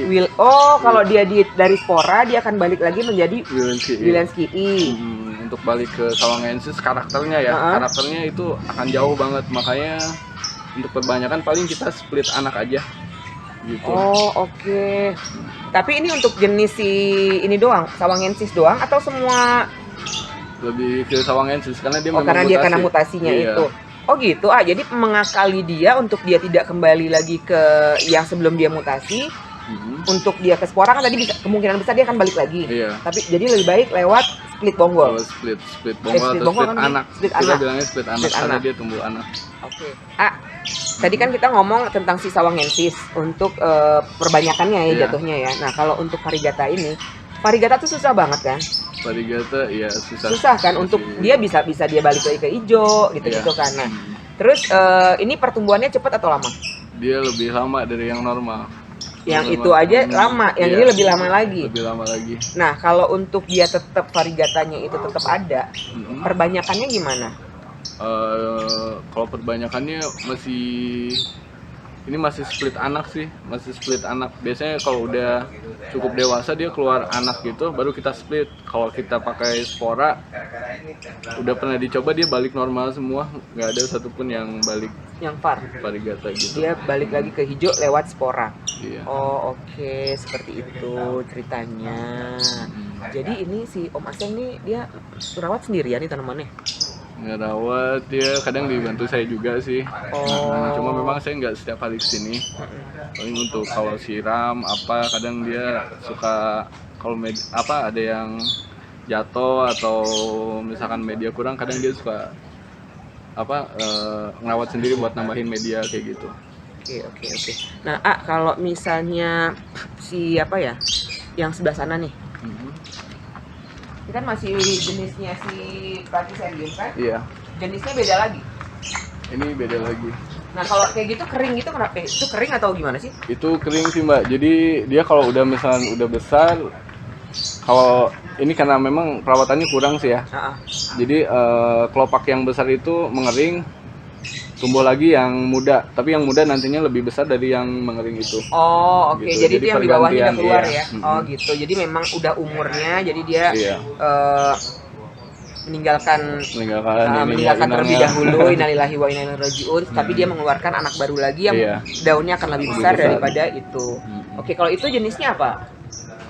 [SPEAKER 1] Kalau dia dari spora dia akan balik lagi menjadi Wilenski.
[SPEAKER 3] Untuk balik ke sawangensis karakternya ya, karakternya itu akan jauh banget, makanya untuk kebanyakan paling kita split anak aja gitu.
[SPEAKER 1] Oh, oke. Tapi ini untuk jenis si ini doang, sawangensis doang atau semua?
[SPEAKER 3] Lebih ke sawangensis karena dia memang
[SPEAKER 1] Karena dia karena mutasinya
[SPEAKER 3] Iya.
[SPEAKER 1] itu. Oh gitu. Jadi mengakali dia untuk dia tidak kembali lagi ke yang sebelum dia mutasi. Untuk dia ke spora kan tadi bisa, kemungkinan besar dia akan balik lagi.
[SPEAKER 3] Iya.
[SPEAKER 1] Tapi jadi lebih baik lewat split bonggol.
[SPEAKER 3] Kalau split bonggol
[SPEAKER 1] split
[SPEAKER 3] atau
[SPEAKER 1] bonggol
[SPEAKER 3] split
[SPEAKER 1] kan
[SPEAKER 3] anak.
[SPEAKER 1] split
[SPEAKER 3] Kita
[SPEAKER 1] anak.
[SPEAKER 3] bilangnya split anak
[SPEAKER 1] Split
[SPEAKER 3] karena
[SPEAKER 1] anak.
[SPEAKER 3] dia tumbuh anak.
[SPEAKER 1] Oke. Tadi kan kita ngomong tentang si sawangensis untuk perbanyakannya ya
[SPEAKER 3] Iya.
[SPEAKER 1] jatuhnya ya. Nah, kalau untuk varigata ini, varigata tuh susah banget kan?
[SPEAKER 3] Varigata ya susah.
[SPEAKER 1] Susah kan untuk dia bisa dia balik lagi ke hijau gitu-gitu
[SPEAKER 3] Iya.
[SPEAKER 1] kan. Nah, terus ini pertumbuhannya cepat atau lama?
[SPEAKER 3] Dia lebih lama dari yang normal.
[SPEAKER 1] Yang itu aja lama, yang
[SPEAKER 3] Iya.
[SPEAKER 1] ini lebih lama lagi.
[SPEAKER 3] Lebih lama lagi.
[SPEAKER 1] Nah, kalau untuk dia tetap varigatanya itu tetap ada, perbanyakannya gimana?
[SPEAKER 3] Kalau perbanyakannya masih split anak sih, masih split anak. Biasanya kalau udah cukup dewasa dia keluar anak gitu, baru kita split. Kalau kita pakai spora, udah pernah dicoba dia balik normal semua, nggak ada satupun yang balik
[SPEAKER 1] Yang
[SPEAKER 3] varigata gitu.
[SPEAKER 1] dia balik lagi ke hijau lewat spora.
[SPEAKER 3] Iya.
[SPEAKER 1] Oh, oke, seperti itu ceritanya. Jadi ini si Om Aseng nih dia rawat sendirian nih tanamannya.
[SPEAKER 3] Ngerawat ya kadang dibantu saya juga sih. Cuma memang saya nggak setiap hari kesini. Paling untuk kalau siram apa kadang dia suka kalau ada yang jatuh atau misalkan media kurang kadang dia suka ngerawat sendiri buat nambahin media kayak gitu.
[SPEAKER 1] Oke. Nah, kalau misalnya si yang sebelah sana nih, ini kan masih jenisnya si Platycerium kan?
[SPEAKER 3] Iya.
[SPEAKER 1] Jenisnya beda lagi.
[SPEAKER 3] Ini beda lagi.
[SPEAKER 1] Nah, kalau kayak gitu kering gitu kenapa? Itu kering atau gimana sih?
[SPEAKER 3] Itu kering sih Mbak. Jadi dia kalau udah misalnya udah besar, kalau ini karena memang perawatannya kurang sih ya. Jadi kelopak yang besar itu mengering, tumbuh lagi yang muda. Tapi yang muda nantinya lebih besar dari yang mengering itu.
[SPEAKER 1] Oh, oke.
[SPEAKER 3] Gitu.
[SPEAKER 1] Jadi itu yang di bawahnya udah keluar
[SPEAKER 3] iya.
[SPEAKER 1] ya. Oh, gitu. Jadi memang udah umurnya, jadi dia
[SPEAKER 3] Iya.
[SPEAKER 1] meninggalkan
[SPEAKER 3] ininya,
[SPEAKER 1] terlebih
[SPEAKER 3] inangnya.
[SPEAKER 1] dahulu, innalillahi wa inna ilaihi rajiun, tapi dia mengeluarkan anak baru lagi yang
[SPEAKER 3] Iya.
[SPEAKER 1] daunnya akan lebih besar
[SPEAKER 3] besar.
[SPEAKER 1] daripada itu. Oke, kalau itu jenisnya apa?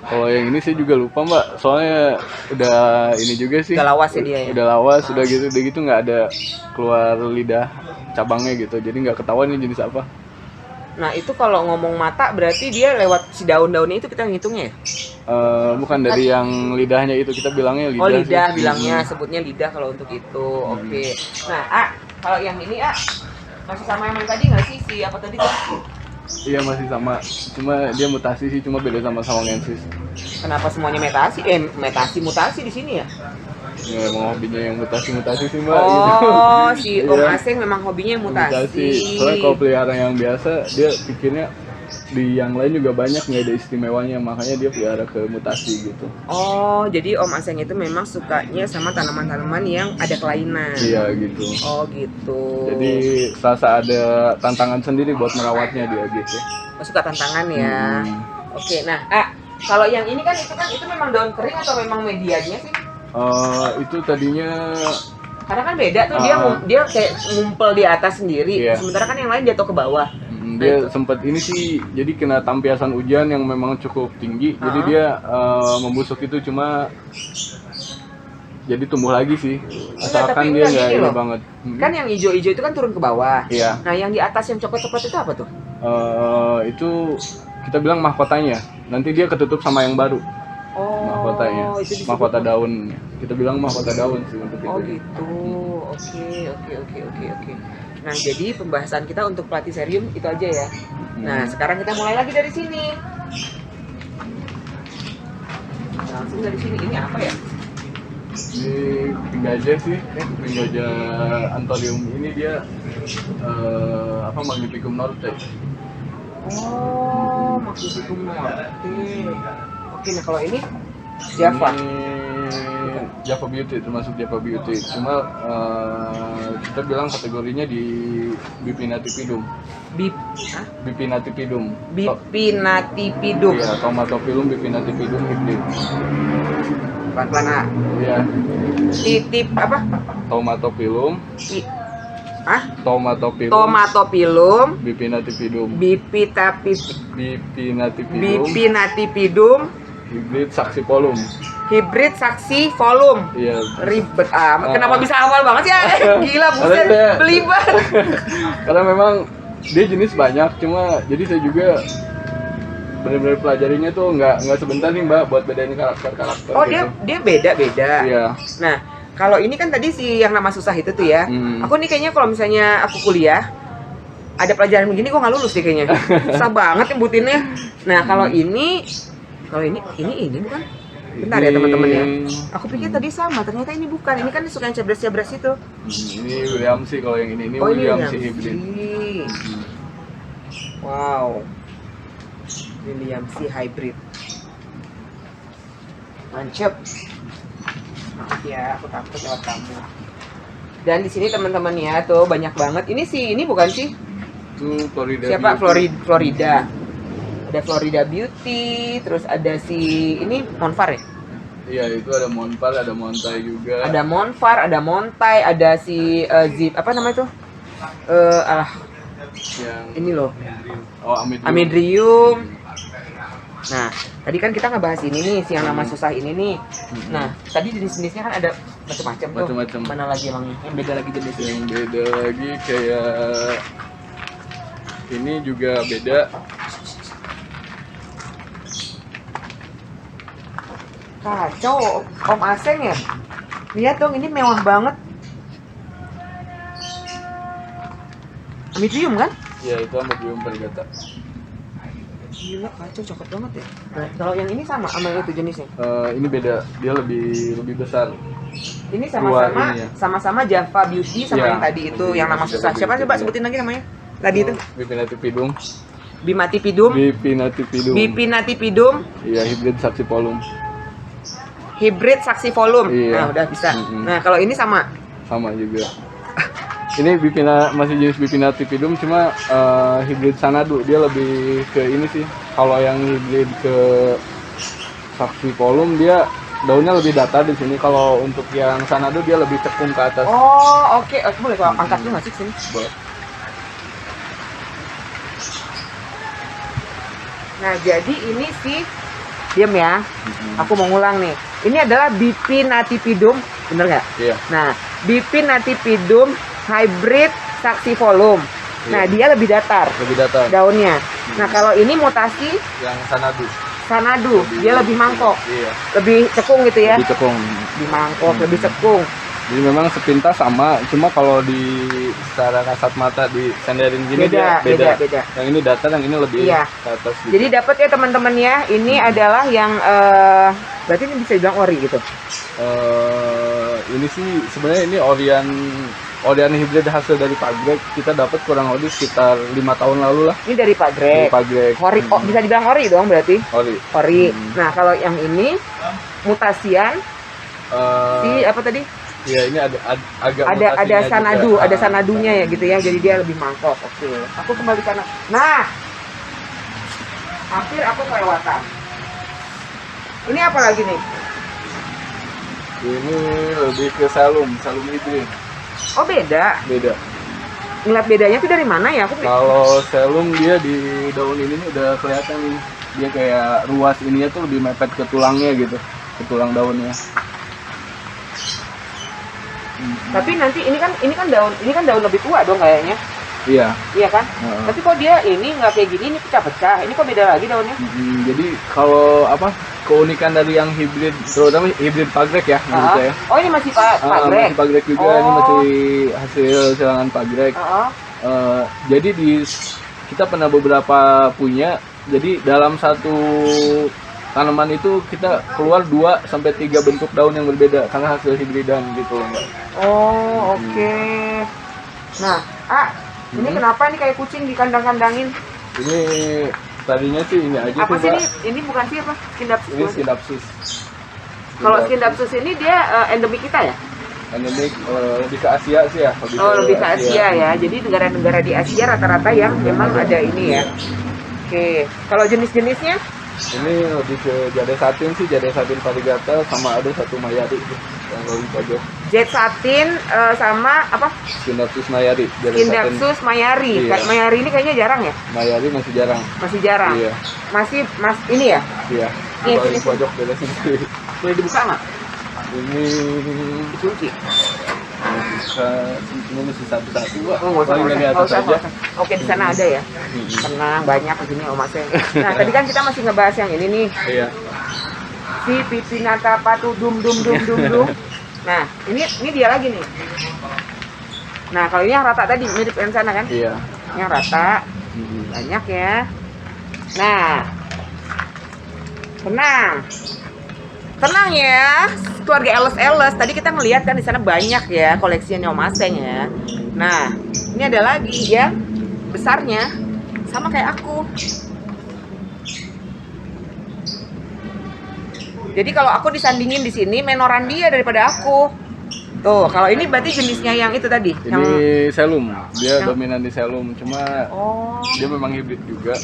[SPEAKER 3] Kalau yang ini saya juga lupa Mbak, soalnya udah ini juga sih.
[SPEAKER 1] Udah lawas ya dia ya?
[SPEAKER 3] Udah lawas, udah gitu nggak ada keluar lidah cabangnya gitu, jadi nggak ketahuan ini jenis apa.
[SPEAKER 1] Nah itu kalau ngomong mata berarti dia lewat si daun-daunnya itu kita ngitungnya ya?
[SPEAKER 3] Bukan dari yang lidahnya itu, kita bilangnya lidah.
[SPEAKER 1] Oh lidah
[SPEAKER 3] sih.
[SPEAKER 1] bilangnya, sebutnya lidah kalau untuk itu. Oke. Nah kalau yang ini masih sama yang tadi nggak sih, si apa tadi tuh?
[SPEAKER 3] Iya masih sama, cuma dia mutasi sih, cuma beda sama Sawangensis.
[SPEAKER 1] Kenapa semuanya mutasi di sini ya?
[SPEAKER 3] Ya emang hobinya yang mutasi sih Mbak.
[SPEAKER 1] Oh,
[SPEAKER 3] gitu.
[SPEAKER 1] si Om
[SPEAKER 3] Iya.
[SPEAKER 1] Aseng memang hobinya yang mutasi.
[SPEAKER 3] Soalnya kalau pelihara yang biasa, dia pikirnya di yang lain juga banyak, nggak ada istimewanya, makanya dia pelihara ke mutasi gitu.
[SPEAKER 1] Oh, jadi Om Aseng itu memang sukanya sama tanaman-tanaman yang ada kelainan.
[SPEAKER 3] Iya gitu.
[SPEAKER 1] Oh gitu.
[SPEAKER 3] Jadi serasa ada tantangan sendiri buat merawatnya dia gitu.
[SPEAKER 1] Oh, suka tantangan ya. Oke, nah kalau yang ini kan itu memang daun kering atau memang medianya sih?
[SPEAKER 3] Itu tadinya
[SPEAKER 1] Karena kan beda tuh, dia kayak ngumpel di atas sendiri,
[SPEAKER 3] Iya.
[SPEAKER 1] sementara kan yang lain jatuh ke bawah.
[SPEAKER 3] dia sempat ini sih, jadi kena tampiasan hujan yang memang cukup tinggi, jadi dia membusuk itu, cuma jadi tumbuh lagi sih, asalkan
[SPEAKER 1] tapi
[SPEAKER 3] dia
[SPEAKER 1] enggak
[SPEAKER 3] nggak
[SPEAKER 1] gini
[SPEAKER 3] ini
[SPEAKER 1] loh.
[SPEAKER 3] banget.
[SPEAKER 1] Kan yang hijau-hijau itu kan turun ke bawah.
[SPEAKER 3] Iya.
[SPEAKER 1] Nah yang di atas yang coklat-coklat itu apa tuh?
[SPEAKER 3] Itu kita bilang mahkotanya, nanti dia ketutup sama yang baru.
[SPEAKER 1] Oh,
[SPEAKER 3] Mahkotanya,
[SPEAKER 1] itu disebut
[SPEAKER 3] mahkota daun. Kita bilang mahkota daun sih untuk
[SPEAKER 1] Oh
[SPEAKER 3] itu.
[SPEAKER 1] gitu. Oke. Nah, jadi pembahasan kita untuk platycerium itu aja ya. Nah, sekarang kita mulai lagi dari sini. Langsung dari sini. Ini apa ya?
[SPEAKER 3] Ini kuping gajah sih, kuping gajah Anthurium ini dia Magnificum norte.
[SPEAKER 1] Oh, Magnificum norte. Oke, nah kalau ini Java.
[SPEAKER 3] Ini Java Beauty, termasuk Java Beauty. Cuma kita bilang kategorinya di Bipinatipidum. Bipinatipidum.
[SPEAKER 1] Bipinatipidum.
[SPEAKER 3] Iya, Tomatopilum Bipinatipidum hybrid.
[SPEAKER 1] Pelan-pelan
[SPEAKER 3] Iya.
[SPEAKER 1] Titip apa?
[SPEAKER 3] Tomatopilum.
[SPEAKER 1] Tomatopilum.
[SPEAKER 3] Bipinatipidum.
[SPEAKER 1] Bipinatipidum.
[SPEAKER 3] Hybrid saxipolum.
[SPEAKER 1] Hybrid saxifolium.
[SPEAKER 3] Iya.
[SPEAKER 1] Ribet amat. Kenapa bisa hafal banget ya? Gila, buset, belibet.
[SPEAKER 3] Karena memang dia jenis banyak, cuma jadi saya juga benar-benar pelajarinya tuh nggak sebentar nih Mbak, buat bedain karakter.
[SPEAKER 1] Oh,
[SPEAKER 3] gitu.
[SPEAKER 1] dia beda-beda.
[SPEAKER 3] Iya.
[SPEAKER 1] Nah, kalau ini kan tadi si yang nama susah itu tuh ya. Aku nih kayaknya kalau misalnya aku kuliah ada pelajaran begini gue nggak lulus deh kayaknya. Susah banget nyebutinnya. Nah, kalau ini bukan? Bentar ya teman-teman ya. Aku pikir tadi sama, ternyata ini bukan. Ini kan suka yang cebres-cebres itu.
[SPEAKER 3] Ini Williamsy kalau yang ini
[SPEAKER 1] Oh, ini
[SPEAKER 3] Williamsy hybrid.
[SPEAKER 1] Wow. Williamsy hybrid. Mantap. Maaf ya, aku takut lewat kamu. Dan di sini teman-teman ya, tuh banyak banget. Ini bukan sih?
[SPEAKER 3] Itu Florida.
[SPEAKER 1] Siapa?
[SPEAKER 3] Beauty.
[SPEAKER 1] Florida. Ada Florida Beauty, terus ada si ini Monfar ya?
[SPEAKER 3] Iya, itu ada Monfar, ada Montai juga.
[SPEAKER 1] Ada Monfar, ada Montai, ada si Zip, apa namanya tuh?
[SPEAKER 3] Yang
[SPEAKER 1] Ini loh.
[SPEAKER 3] Oh, Amidrium.
[SPEAKER 1] Amidrium. Nah, tadi kan kita ngebahas ini nih, si yang nama susah ini nih. Nah, tadi jenis-jenisnya kan ada macam-macam tuh.
[SPEAKER 3] Macam-macam.
[SPEAKER 1] Mana lagi emangnya? Yang beda lagi jenisnya?
[SPEAKER 3] Yang beda lagi kayak ini juga beda.
[SPEAKER 1] Kacau, Om Aseng ya? Lihat dong, ini mewah banget. Amidrium kan?
[SPEAKER 3] Ya, itu Amidrium variegata.
[SPEAKER 1] Gila, kacau, cakep banget ya. Nah, kalau yang ini sama itu jenisnya?
[SPEAKER 3] Ini beda, dia lebih besar.
[SPEAKER 1] Ini
[SPEAKER 3] Luar ininya.
[SPEAKER 1] sama-sama Java Beauty sama
[SPEAKER 3] Iya,
[SPEAKER 1] yang tadi itu, yang nama
[SPEAKER 3] Java
[SPEAKER 1] susah. Siapa
[SPEAKER 3] Beauty,
[SPEAKER 1] coba
[SPEAKER 3] iya.
[SPEAKER 1] sebutin lagi namanya? Tadi itu?
[SPEAKER 3] Bipinatipidum.
[SPEAKER 1] Bimatipidum.
[SPEAKER 3] Bipinatipidum.
[SPEAKER 1] Bipinatipidum.
[SPEAKER 3] Iya, hybrid saxipolum.
[SPEAKER 1] Hybrid saxifolium.
[SPEAKER 3] Iya.
[SPEAKER 1] Nah, udah bisa. Nah, kalau ini sama.
[SPEAKER 3] Sama juga. Ini masih jenis Bipinatipidum, cuma hybrid Sanadu. Dia lebih ke ini sih. Kalau yang hybrid ke saxifolium dia daunnya lebih datar di sini. Kalau untuk yang Sanado dia lebih cekung ke atas.
[SPEAKER 1] Oh, oke. Boleh kalau angkat dulu nggak sih sini?
[SPEAKER 3] Boleh.
[SPEAKER 1] Nah, jadi ini sih diam ya. Aku mau ngulang nih. Ini adalah Bipinnathipidum, bener nggak?
[SPEAKER 3] Iya.
[SPEAKER 1] Nah, Bipinnathipidum hybrid saxifolium. Nah, dia lebih datar
[SPEAKER 3] Lebih datar.
[SPEAKER 1] daunnya. Nah, kalau ini mutasi
[SPEAKER 3] Yang Sanado.
[SPEAKER 1] Sanado, dia lebih mangkok,
[SPEAKER 3] Iya.
[SPEAKER 1] lebih cekung gitu ya.
[SPEAKER 3] Lebih cekung.
[SPEAKER 1] Lebih mangkok, lebih cekung.
[SPEAKER 3] Jadi memang sepintas sama, cuma kalau di secara kasat mata di senderin gini
[SPEAKER 1] Beda,
[SPEAKER 3] dia beda.
[SPEAKER 1] beda.
[SPEAKER 3] Yang ini datar, yang ini lebih
[SPEAKER 1] Iya.
[SPEAKER 3] ke atas gitu.
[SPEAKER 1] Jadi dapat ya teman-teman ya. Ini adalah yang berarti ini bisa dibilang ori gitu.
[SPEAKER 3] Ini sih sebenarnya ini Orian hybrid hasil dari Pagrek. Kita dapat kurang lebih sekitar 5 tahun lalu lah.
[SPEAKER 1] Ini dari Pak
[SPEAKER 3] Dari
[SPEAKER 1] Greg.
[SPEAKER 3] Pagrek.
[SPEAKER 1] Ori, bisa dibilang ori dong berarti.
[SPEAKER 3] Ori.
[SPEAKER 1] Ori. Nah, kalau yang ini mutasian si apa tadi?
[SPEAKER 3] Ya ini agak
[SPEAKER 1] Ada
[SPEAKER 3] mutasinya
[SPEAKER 1] sanadu,
[SPEAKER 3] juga.
[SPEAKER 1] ada sanadunya ya gitu ya. Jadi dia lebih mangkok. Oke. Aku kembali ke sana. Nah, hampir aku kelewatan. Ini apa lagi nih?
[SPEAKER 3] Ini lebih ke salum hybrid.
[SPEAKER 1] Oh, beda.
[SPEAKER 3] Beda.
[SPEAKER 1] Ngeliat bedanya tuh dari mana ya? Aku
[SPEAKER 3] Kalau selum dia di daun ini nih udah kelihatan nih. Dia kayak ruas ininya tuh lebih mepet ke tulangnya gitu. Ke tulang daunnya.
[SPEAKER 1] tapi nanti ini kan daun lebih tua dong kayaknya.
[SPEAKER 3] Iya.
[SPEAKER 1] Iya kan?
[SPEAKER 3] Heeh.
[SPEAKER 1] Tapi kok dia ini nggak kayak gini, ini pecah-pecah. Ini kok beda lagi daunnya?
[SPEAKER 3] Jadi kalau keunikan dari yang hybrid, terutama hybrid Pagrek ya menurut saya.
[SPEAKER 1] Oh, ini masih Pagrek.
[SPEAKER 3] Masih Pagrek juga, ini
[SPEAKER 1] Oh.
[SPEAKER 3] masih hasil silangan Pagrek. Jadi kita pernah beberapa punya. Jadi dalam satu tanaman itu kita keluar 2 sampai 3 bentuk daun yang berbeda karena hasil hybridan gitu loh, Mbak.
[SPEAKER 1] Oh, oke. Nah, ini kenapa nih kayak kucing dikandang-kandangin?
[SPEAKER 3] Ini tadinya sih ini aja
[SPEAKER 1] Apa
[SPEAKER 3] tuh,
[SPEAKER 1] sih
[SPEAKER 3] Mbak.
[SPEAKER 1] ini bukan sih apa? Skindapsus.
[SPEAKER 3] Ini Skindapsus.
[SPEAKER 1] Kalau Skindapsus ini dia endemik kita ya?
[SPEAKER 3] Endemik lebih ke Asia sih ya.
[SPEAKER 1] Lebih ke Asia ya. Jadi negara-negara di Asia rata-rata yang memang ada ini ya. Oke. Kalau jenis-jenisnya?
[SPEAKER 3] Ini lebih ke jade satin sih, jade satin varigata, sama ada satu mayari tuh, yang lebih pojok.
[SPEAKER 1] Jet satin sama apa?
[SPEAKER 3] Skindapsus mayari. Jade satin
[SPEAKER 1] Skindapsus mayari.
[SPEAKER 3] Iya.
[SPEAKER 1] Kayak mayari ini kayaknya jarang ya?
[SPEAKER 3] mayari masih jarang.
[SPEAKER 1] Masih jarang.
[SPEAKER 3] Iya.
[SPEAKER 1] Mas ini ya?
[SPEAKER 3] Iya.
[SPEAKER 1] Iya,
[SPEAKER 3] Paling
[SPEAKER 1] sini.
[SPEAKER 3] pojok beda sini.
[SPEAKER 1] Boleh dibuka nggak?
[SPEAKER 3] Ini
[SPEAKER 1] Dikunci.
[SPEAKER 3] ini masih satu-satu, Pak.
[SPEAKER 1] Oh, nggak usah,
[SPEAKER 3] Paling dari
[SPEAKER 1] nggak
[SPEAKER 3] atas
[SPEAKER 1] usah,
[SPEAKER 3] aja.
[SPEAKER 1] nggak usah. Oke, di sana ada ya. Tenang, banyak di sini Om Aseng. Nah, tadi kan kita masih ngebahas yang ini nih,
[SPEAKER 3] Iya.
[SPEAKER 1] si Bipinnathipidum dum. Nah, ini dia lagi nih. Nah, kalau ini yang rata tadi mirip yang sana kan?
[SPEAKER 3] Iya.
[SPEAKER 1] Yang rata banyak ya. Nah, tenang ya, keluarga Eles. Tadi kita ngelihat kan di sana banyak ya koleksinya Om Aseng ya. Nah, ini ada lagi yang besarnya sama kayak aku. Jadi kalau aku disandingin di sini menoran dia daripada aku. Tuh, kalau ini berarti jenisnya yang itu tadi.
[SPEAKER 3] Ini selum, dia
[SPEAKER 1] yang-
[SPEAKER 3] dominan di selum, cuma
[SPEAKER 1] Oh.
[SPEAKER 3] dia memang hibrid juga.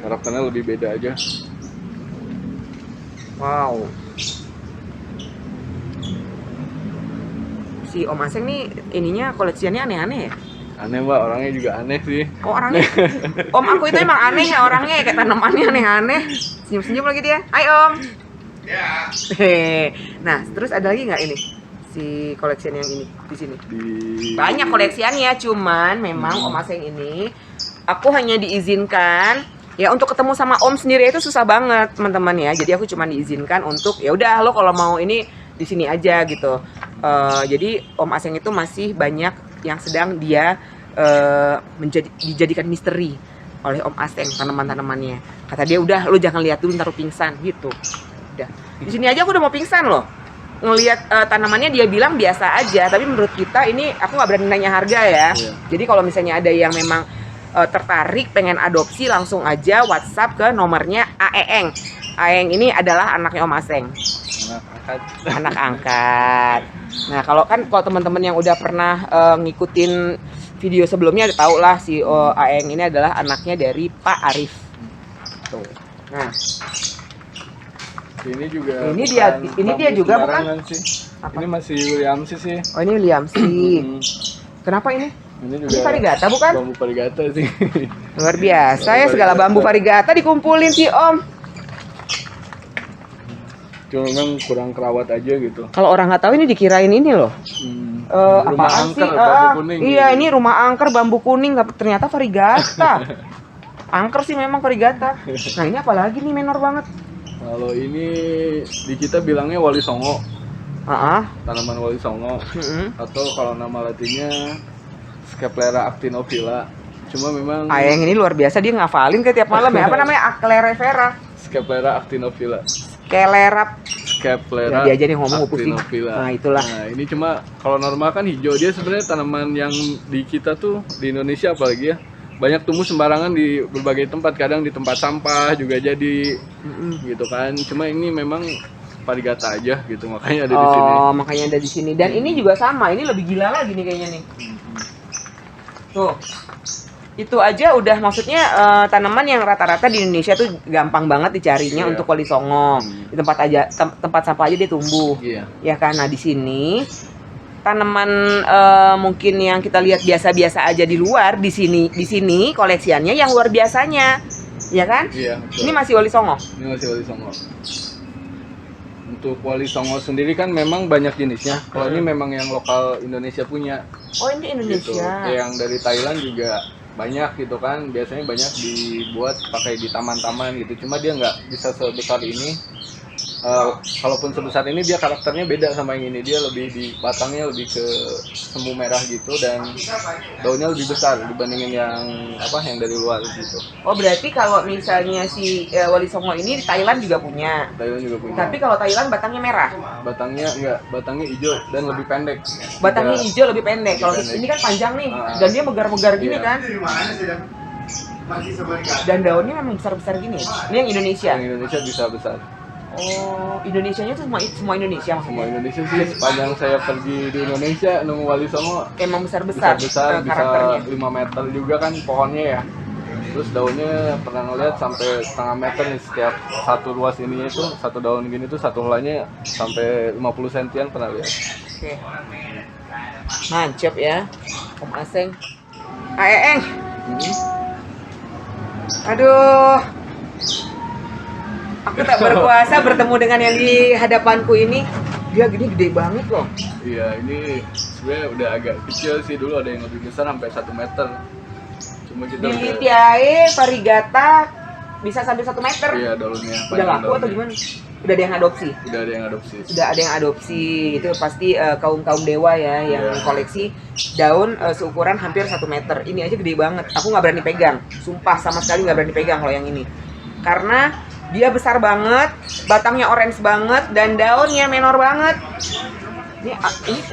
[SPEAKER 3] Karakternya lebih beda aja.
[SPEAKER 1] Wow. Si Om Aseng nih ininya koleksiannya aneh-aneh ya.
[SPEAKER 3] Aneh, Mbak, orangnya juga aneh sih.
[SPEAKER 1] Oh, orangnya. Om aku itu emang aneh ya orangnya, kayak tanamannya aneh-aneh. Senyum-senyum lagi dia. Hai Om.
[SPEAKER 2] Ya.
[SPEAKER 1] Nah, terus ada lagi nggak ini? Si koleksian yang ini di sini. Banyak
[SPEAKER 3] koleksi.
[SPEAKER 1] koleksiannya, cuman memang Om Aseng ini aku hanya diizinkan ya untuk ketemu sama Om sendiri itu susah banget, teman-teman ya. Jadi aku cuma diizinkan untuk ya udah lo kalau mau ini di sini aja gitu. Jadi Om Aseng itu masih banyak yang sedang dia dijadikan misteri oleh Om Aseng tanaman-tanamannya. Kata dia udah lo jangan lihat dulu ntar lo pingsan gitu. Udah. Di sini aja aku udah mau pingsan loh. Ngelihat tanamannya dia bilang biasa aja, tapi menurut kita ini aku nggak berani nanya harga ya.
[SPEAKER 3] Iya.
[SPEAKER 1] Jadi kalau misalnya ada yang memang tertarik pengen adopsi langsung aja WhatsApp ke nomornya Aeng. Aeng ini adalah anaknya Om Aseng. Anak angkat. Nah, kalau teman-teman yang udah pernah ngikutin video sebelumnya udah tahu lah si Aeng ini adalah anaknya dari Pak Arif. Tuh. Nah,
[SPEAKER 3] Ini juga.
[SPEAKER 1] Ini dia juga bukan?
[SPEAKER 3] Sih.
[SPEAKER 1] Apa?
[SPEAKER 3] Ini masih Williams sih.
[SPEAKER 1] Oh, ini Williamsi. Kenapa ini?
[SPEAKER 3] Ini juga.
[SPEAKER 1] Ini varigata bukan?
[SPEAKER 3] Bambu varigata sih.
[SPEAKER 1] Luar biasa ya, segala
[SPEAKER 3] Varigata.
[SPEAKER 1] bambu varigata dikumpulin sih Om.
[SPEAKER 3] Cuma memang kurang kerawat aja gitu.
[SPEAKER 1] Kalau orang nggak tahu ini dikirain ini loh.
[SPEAKER 3] Rumah
[SPEAKER 1] Apaan
[SPEAKER 3] angker,
[SPEAKER 1] sih?
[SPEAKER 3] bambu kuning.
[SPEAKER 1] Iya, ini rumah angker bambu kuning, tapi ternyata varigata. Angker sih memang varigata. Nah, ini apalagi nih menor banget.
[SPEAKER 3] Kalau ini di kita bilangnya wali songo, tanaman wali songo. Atau kalau nama latinnya Scaplera actinovilla. Cuma memang
[SPEAKER 1] Ayang ini luar biasa, dia ngafalin kayak tiap malam ya. Apa namanya? Aclerevera.
[SPEAKER 3] Scaplera actinovilla.
[SPEAKER 1] Kelerap.
[SPEAKER 3] Scaplera
[SPEAKER 1] Ya, dia aja nih ngomong pusing.
[SPEAKER 3] actinovilla.
[SPEAKER 1] Nah, itulah.
[SPEAKER 3] Nah, ini cuma kalau normal kan hijau, dia sebenarnya tanaman yang di kita tuh di Indonesia apalagi ya, banyak tumbuh sembarangan di berbagai tempat, kadang di tempat sampah juga jadi gitu kan. Cuma ini memang varigata aja gitu, makanya ada di sini.
[SPEAKER 1] Oh, makanya ada di sini. Dan ini juga sama, ini lebih gila lagi nih kayaknya nih. Tuh. Itu aja udah maksudnya tanaman yang rata-rata di Indonesia tuh gampang banget dicarinya untuk wali songo. Di tempat aja tempat sampah aja dia tumbuh.
[SPEAKER 3] Iya.
[SPEAKER 1] Ya kan? Nah, di sini tanaman mungkin yang kita lihat biasa-biasa aja di luar, di sini koleksiannya yang luar biasanya. Ya kan?
[SPEAKER 3] Iya, betul.
[SPEAKER 1] Ini masih wali songo.
[SPEAKER 3] Ini masih wali songo. Untuk wali songo sendiri kan memang banyak jenisnya. Kalau ini memang yang lokal Indonesia punya.
[SPEAKER 1] Oh, ini
[SPEAKER 3] Gitu.
[SPEAKER 1] Indonesia.
[SPEAKER 3] Yang dari Thailand juga banyak gitu kan. Biasanya banyak dibuat pakai di taman-taman gitu. Cuma dia nggak bisa sebesar ini. Kalaupun sebesar ini dia karakternya beda sama yang ini. Dia lebih di batangnya lebih ke semu merah gitu dan daunnya lebih besar dibandingin yang yang dari luar gitu.
[SPEAKER 1] Oh, berarti kalau misalnya si wali songo ini di Thailand juga punya.
[SPEAKER 3] Thailand juga punya.
[SPEAKER 1] Tapi kalau Thailand batangnya merah.
[SPEAKER 3] Batangnya enggak, batangnya hijau dan lebih pendek.
[SPEAKER 1] Batangnya
[SPEAKER 3] Tidak-
[SPEAKER 1] hijau lebih pendek. Kalau
[SPEAKER 3] pendek.
[SPEAKER 1] ini kan panjang nih, dan dia megar-megar gini
[SPEAKER 3] Iya.
[SPEAKER 1] kan. Dan daunnya memang besar-besar gini. Ini yang Indonesia.
[SPEAKER 3] Yang Indonesia bisa besar.
[SPEAKER 1] Oh, Indonesianya tuh semua Indonesia
[SPEAKER 3] Semua
[SPEAKER 1] maksudnya.
[SPEAKER 3] Indonesia sih sepanjang saya pergi di Indonesia nemu wali songo
[SPEAKER 1] Emang besar-besar
[SPEAKER 3] besar bisa
[SPEAKER 1] karakternya.
[SPEAKER 3] 5 meter juga kan pohonnya ya. Terus daunnya pernah ngeliat sampai setengah meter nih, setiap satu ruas ini itu satu daun gini tuh satu helainya sampai 50 sentian pernah lihat.
[SPEAKER 1] Oke. Mantap ya, Om Aseng. Aeng. Aduh. Aku tak berkuasa bertemu dengan yang di hadapanku ini. Dia gede banget loh.
[SPEAKER 3] Iya, ini sebenarnya udah agak kecil sih, dulu ada yang lebih besar sampai 1 meter. Cuma kita udah,
[SPEAKER 1] Dilitiae varigata bisa sampai 1 meter.
[SPEAKER 3] iya daunnya.
[SPEAKER 1] Udah
[SPEAKER 3] panjang
[SPEAKER 1] laku atau
[SPEAKER 3] daunnya.
[SPEAKER 1] gimana? Udah ada yang adopsi.
[SPEAKER 3] Udah ada yang adopsi.
[SPEAKER 1] Sudah ada yang adopsi. Itu pasti kaum dewa ya yang
[SPEAKER 3] Iya.
[SPEAKER 1] koleksi daun seukuran hampir 1 meter. Ini aja gede banget. Aku nggak berani pegang. Sumpah sama sekali nggak berani pegang kalau yang ini. Karena dia besar banget, batangnya orange banget, dan daunnya menor banget. Ini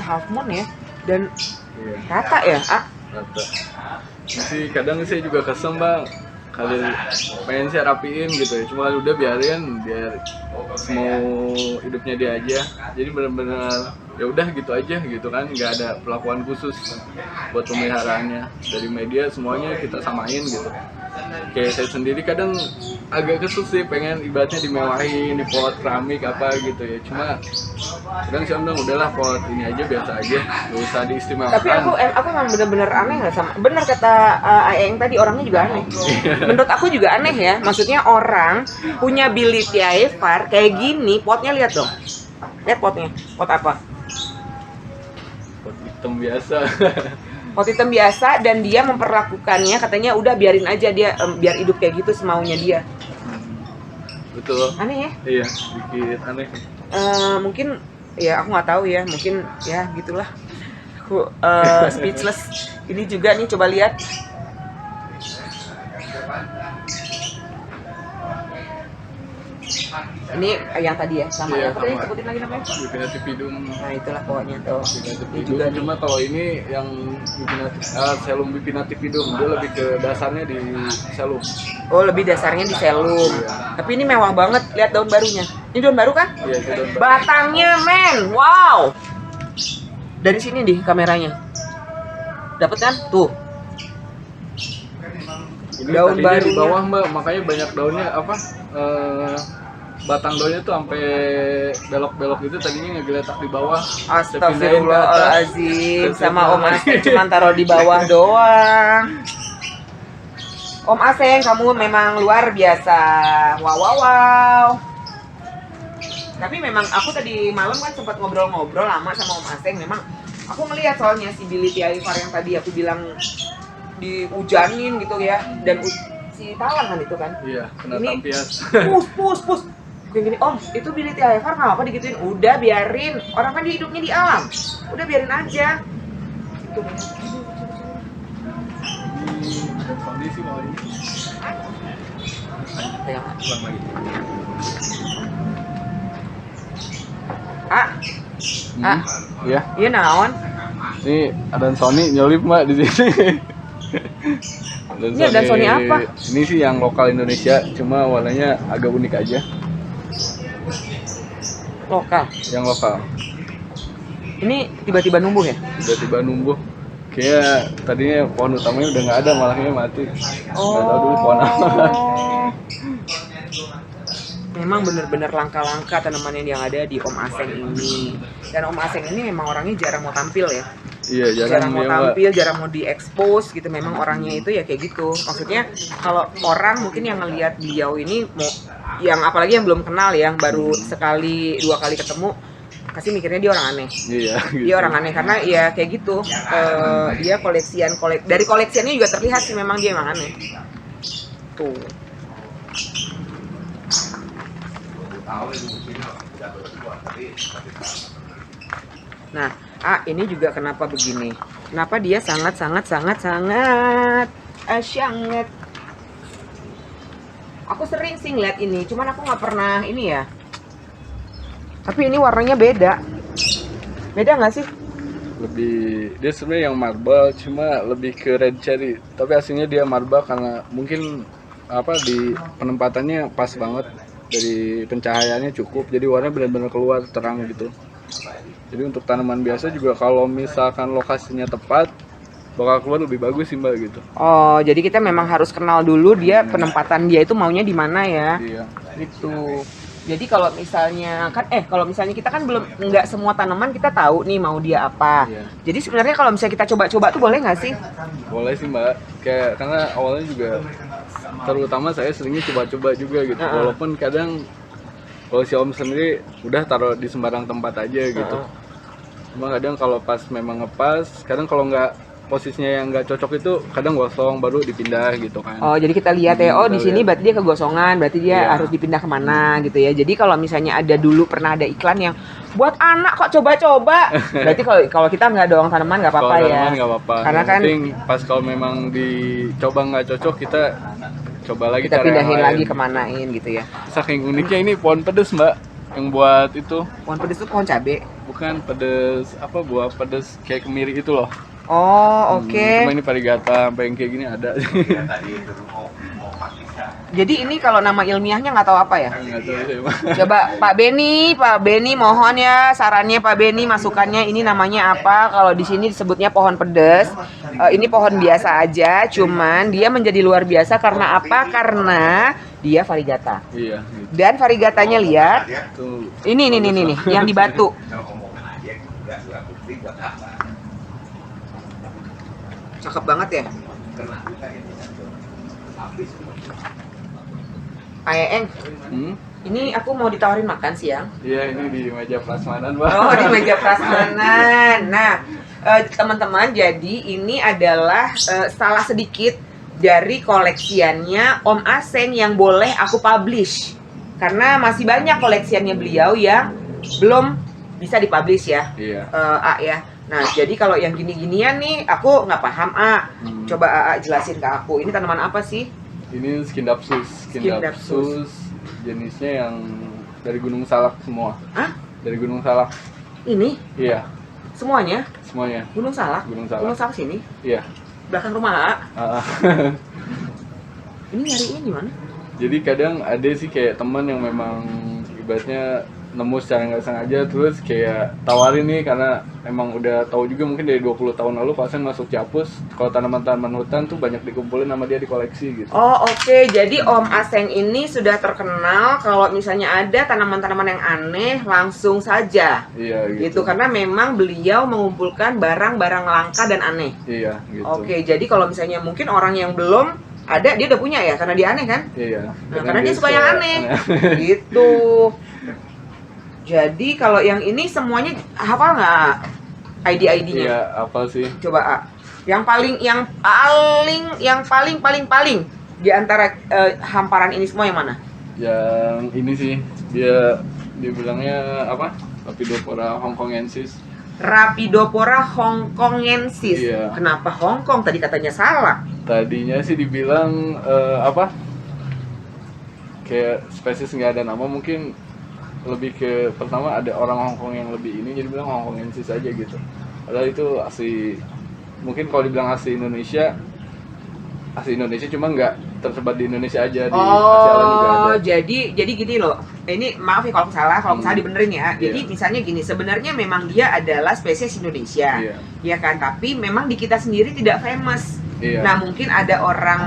[SPEAKER 1] half moon ya, dan
[SPEAKER 3] Iya.
[SPEAKER 1] rata ya.
[SPEAKER 3] Rata. Sih kadang saya juga kesel bang, kali pengen saya rapiin gitu ya, cuma udah biarin biar mau hidupnya dia aja. Jadi benar-benar ya udah gitu aja gitu kan, nggak ada perlakuan khusus buat pemeliharaannya. Dari media semuanya kita samain gitu. Kayak saya sendiri kadang agak kesel sih, pengen ibaratnya dimewahin di pot keramik apa gitu ya. Cuma kadang saya bilang udahlah pot ini aja biasa aja, nggak usah diistimewakan.
[SPEAKER 1] Tapi aku emang bener-bener aneh lah sama. Bener kata Aeng tadi, orangnya juga aneh. Menurut aku juga aneh ya. Maksudnya orang punya Bilithiae var kayak gini, potnya lihat dong. Lihat potnya. Pot apa?
[SPEAKER 3] Pot hitam biasa.
[SPEAKER 1] Pot hitam biasa, dan dia memperlakukannya katanya udah biarin aja dia biar hidup kayak gitu semaunya dia.
[SPEAKER 3] Betul.
[SPEAKER 1] Aneh ya?
[SPEAKER 3] Iya, dikit aneh.
[SPEAKER 1] Mungkin ya aku nggak tahu ya, mungkin ya gitulah. Aku speechless. Ini juga nih, coba lihat. Ini yang tadi ya, sama
[SPEAKER 3] Iya,
[SPEAKER 1] apa tadi
[SPEAKER 3] sama.
[SPEAKER 1] sebutin lagi namanya?
[SPEAKER 3] Bipinatipidum.
[SPEAKER 1] Nah, itulah pokoknya tuh. Ini
[SPEAKER 3] Bipinatipidum.
[SPEAKER 1] juga nih.
[SPEAKER 3] Cuma kalau ini yang selum Bipinatipidum, dia lebih ke dasarnya di selum.
[SPEAKER 1] Oh, lebih dasarnya di selum. Tapi ini mewah banget, lihat daun barunya. Ini daun baru kan?
[SPEAKER 3] Iya, itu daun baru.
[SPEAKER 1] Batangnya men, wow. Dari sini nih kameranya. Dapat kan? Tuh.
[SPEAKER 3] Ini
[SPEAKER 1] Daun
[SPEAKER 3] tadinya di
[SPEAKER 1] barunya.
[SPEAKER 3] bawah mbak, makanya banyak daunnya batang daunnya tuh sampai belok-belok itu tadinya ngegeletak di bawah.
[SPEAKER 1] Astagfirullahaladzim. Sama Om Aseng cuma taruh di bawah doang. Om Aseng, kamu memang luar biasa. Wow, wow, wow. Tapi memang aku tadi malam kan sempat ngobrol-ngobrol lama sama Om Aseng. Memang aku ngelihat soalnya si Billy Tiaifar yang tadi aku bilang dihujanin gitu ya. Dan si Talang kan itu kan.
[SPEAKER 3] Iya, kena
[SPEAKER 1] ini
[SPEAKER 3] tampias.
[SPEAKER 1] pus. Kayak gini, Om, itu Billy Tiaifar nggak apa digituin. Udah biarin. Orang kan dia hidupnya di alam. Udah biarin aja. Itu.
[SPEAKER 3] Kondisi mau ini.
[SPEAKER 1] Pegang.
[SPEAKER 3] Bukan lagi. Iya.
[SPEAKER 1] Iya naon?
[SPEAKER 3] Ini ada Sony nyelip Mbak di sini.
[SPEAKER 1] Ini ada Sony apa?
[SPEAKER 3] Ini sih yang lokal Indonesia, cuma warnanya agak unik aja.
[SPEAKER 1] Lokal.
[SPEAKER 3] Yang lokal.
[SPEAKER 1] Ini tiba-tiba numbuh ya?
[SPEAKER 3] Tiba-tiba numbuh. Kayak tadinya pohon utamanya udah nggak ada, malahnya mati. Nggak tahu dulu pohon apa.
[SPEAKER 1] Memang benar-benar langka-langka tanaman yang ada di Om Aseng ini. Dan Om Aseng ini memang orangnya jarang mau tampil ya.
[SPEAKER 3] Iya,
[SPEAKER 1] Jarang mau
[SPEAKER 3] dia,
[SPEAKER 1] tampil, jarang mau diekspos gitu. Memang orangnya itu ya kayak gitu. Maksudnya kalau orang mungkin yang ngelihat beliau ini mau, yang apalagi yang belum kenal, yang baru sekali 2 kali ketemu, pasti mikirnya dia orang aneh.
[SPEAKER 3] Iya. Gitu.
[SPEAKER 1] Dia orang aneh karena ya kayak gitu. Dia dari koleksiannya juga terlihat sih memang dia emang aneh. Tuh. Nah, ini juga kenapa begini? Kenapa dia sangat. Aku sering sih ngeliat ini, cuman aku nggak pernah ini ya. Tapi ini warnanya beda. Beda nggak sih?
[SPEAKER 3] Dia sebenarnya yang marble, cuma lebih ke red cherry. Tapi aslinya dia marble karena mungkin di penempatannya pas banget, dari pencahayaannya cukup, jadi warnanya benar-benar keluar terang gitu. Jadi untuk tanaman biasa juga kalau misalkan lokasinya tepat bakal keluar lebih bagus sih Mbak gitu.
[SPEAKER 1] Oh, jadi kita memang harus kenal dulu dia penempatan dia itu maunya di mana ya?
[SPEAKER 3] Iya.
[SPEAKER 1] Gitu. Jadi kalau misalnya kita kan nggak semua tanaman kita tahu nih mau dia apa.
[SPEAKER 3] Iya.
[SPEAKER 1] Jadi sebenarnya kalau misalnya kita coba-coba tuh boleh nggak sih?
[SPEAKER 3] Boleh sih Mbak. Karena awalnya juga terutama saya seringnya coba-coba juga gitu. Walaupun kadang kalau si Om sendiri udah taruh di sembarang tempat aja gitu. Cuma kadang kalau pas memang ngepas, kadang kalau nggak posisinya yang nggak cocok itu kadang gosong baru dipindah gitu kan.
[SPEAKER 1] Oh, jadi kita lihat ya, di sini berarti dia kegosongan, berarti dia harus dipindah kemana gitu ya. Jadi kalau misalnya pernah ada iklan yang buat anak kok coba-coba, berarti kalau kita nggak doang tanaman nggak apa-apa ya.
[SPEAKER 3] Tanaman nggak apa-apa.
[SPEAKER 1] Karena kan
[SPEAKER 3] pas kalau memang dicoba nggak cocok, kita coba lagi,
[SPEAKER 1] kita pindahin lagi
[SPEAKER 3] lain.
[SPEAKER 1] kemanain gitu ya.
[SPEAKER 3] Saking uniknya ini pohon pedes Mbak, yang buat itu.
[SPEAKER 1] Pohon pedes itu pohon cabe.
[SPEAKER 3] Bukan pedes, buah pedes kayak kemiri itu loh.
[SPEAKER 1] Oh, oke.
[SPEAKER 3] Cuma ini varigata, sampai yang kayak gini ada.
[SPEAKER 1] Jadi ini kalau nama ilmiahnya nggak tahu apa ya?
[SPEAKER 3] Nggak tahu saya, Mbak.
[SPEAKER 1] Coba Pak Beni mohon ya sarannya Pak Beni, masukannya ini namanya apa? Kalau di sini disebutnya pohon pedes. Ini pohon biasa aja, cuman dia menjadi luar biasa karena apa? Karena dia varigata.
[SPEAKER 3] Iya. Gitu.
[SPEAKER 1] Dan varigatanya lihat.
[SPEAKER 3] Tuh.
[SPEAKER 1] Ini yang di batu. Cakep banget ya. Eng, ini aku mau ditawarin makan siang.
[SPEAKER 3] Iya, ini di meja prasmanan, Mbak.
[SPEAKER 1] Oh, di meja prasmanan. Nah, teman-teman, jadi ini adalah salah sedikit dari koleksiannya Om Aseng yang boleh aku publish. Karena masih banyak koleksiannya beliau yang belum bisa dipublish ya.
[SPEAKER 3] Iya.
[SPEAKER 1] Ya. Nah, jadi kalau yang gini-ginian nih, aku nggak paham, Coba jelasin ke aku. Ini tanaman apa sih?
[SPEAKER 3] Ini Scindapsus. Scindapsus jenisnya yang dari Gunung Salak semua.
[SPEAKER 1] Hah?
[SPEAKER 3] Dari Gunung Salak.
[SPEAKER 1] Ini?
[SPEAKER 3] Iya.
[SPEAKER 1] Semuanya?
[SPEAKER 3] Semuanya.
[SPEAKER 1] Gunung Salak?
[SPEAKER 3] Gunung Salak.
[SPEAKER 1] Gunung Salak sini?
[SPEAKER 3] Iya.
[SPEAKER 1] Belakang rumah A? Ini nyarinya gimana?
[SPEAKER 3] Jadi kadang ada sih kayak teman yang memang ibaratnya nemu secara nggak sengaja, terus kayak tawarin nih karena emang udah tahu juga mungkin dari 20 tahun lalu pas masuk Ciapus kalau tanaman-tanaman hutan tuh banyak dikumpulin sama dia di koleksi gitu.
[SPEAKER 1] Oh oke, jadi Om Aseng ini sudah terkenal kalau misalnya ada tanaman-tanaman yang aneh langsung saja.
[SPEAKER 3] Iya
[SPEAKER 1] Gitu
[SPEAKER 3] gitu.
[SPEAKER 1] karena memang beliau mengumpulkan barang-barang langka dan aneh.
[SPEAKER 3] Iya gitu.
[SPEAKER 1] Oke, jadi kalau misalnya mungkin orang yang belum ada dia udah punya ya karena dia aneh kan?
[SPEAKER 3] Iya.
[SPEAKER 1] Nah, karena dia suka yang aneh. Gitu. Jadi kalau yang ini semuanya hafal nggak ID-ID-nya?
[SPEAKER 3] Iya, apa sih?
[SPEAKER 1] Coba A. Yang paling di antara hamparan ini semua yang mana?
[SPEAKER 3] Yang ini sih dia bilangnya apa? Lepidopora hongkongensis.
[SPEAKER 1] Rapidopora hongkongensis.
[SPEAKER 3] Iya.
[SPEAKER 1] Kenapa Hongkong? Tadi katanya salah.
[SPEAKER 3] Tadinya sih dibilang apa? Kayak spesies nggak ada nama, mungkin lebih ke pertama ada orang Hongkong yang lebih ini jadi bilang hongkongensis aja gitu. Padahal itu asli, mungkin kalau dibilang asli Indonesia cuma nggak tersebar di Indonesia aja, di Asia juga ada.
[SPEAKER 1] Oh, jadi gini loh. Ini maaf ya kalau salah dibenerin ya. Jadi misalnya gini, sebenarnya memang dia adalah spesies Indonesia.
[SPEAKER 3] Iya.
[SPEAKER 1] Ya kan, tapi memang di kita sendiri tidak famous.
[SPEAKER 3] Iya.
[SPEAKER 1] Nah, mungkin ada orang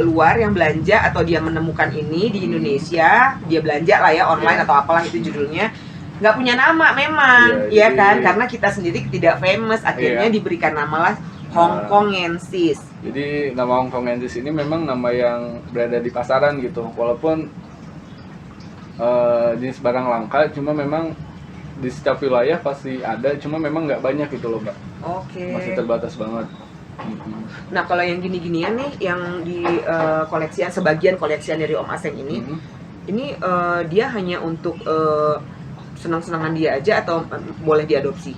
[SPEAKER 1] luar yang belanja atau dia menemukan ini di Indonesia, dia belanja lah ya online atau apalah itu judulnya. Nggak punya nama memang,
[SPEAKER 3] Iya,
[SPEAKER 1] ya
[SPEAKER 3] jadi-
[SPEAKER 1] kan? Karena kita sendiri tidak famous, akhirnya
[SPEAKER 3] Iya.
[SPEAKER 1] diberikan nama lah Hongkongensis.
[SPEAKER 3] Jadi nama hongkongensis ini memang nama yang berada di pasaran gitu, walaupun jenis barang langka, cuma memang di setiap wilayah pasti ada, cuma memang nggak banyak gitu loh Mbak,
[SPEAKER 1] Oke.
[SPEAKER 3] masih terbatas banget.
[SPEAKER 1] Nah, kalau yang gini-ginian nih, yang di koleksian, sebagian koleksian dari Om Aseng ini,
[SPEAKER 3] Mhm.
[SPEAKER 1] ini dia hanya untuk senang-senangan dia aja atau boleh diadopsi?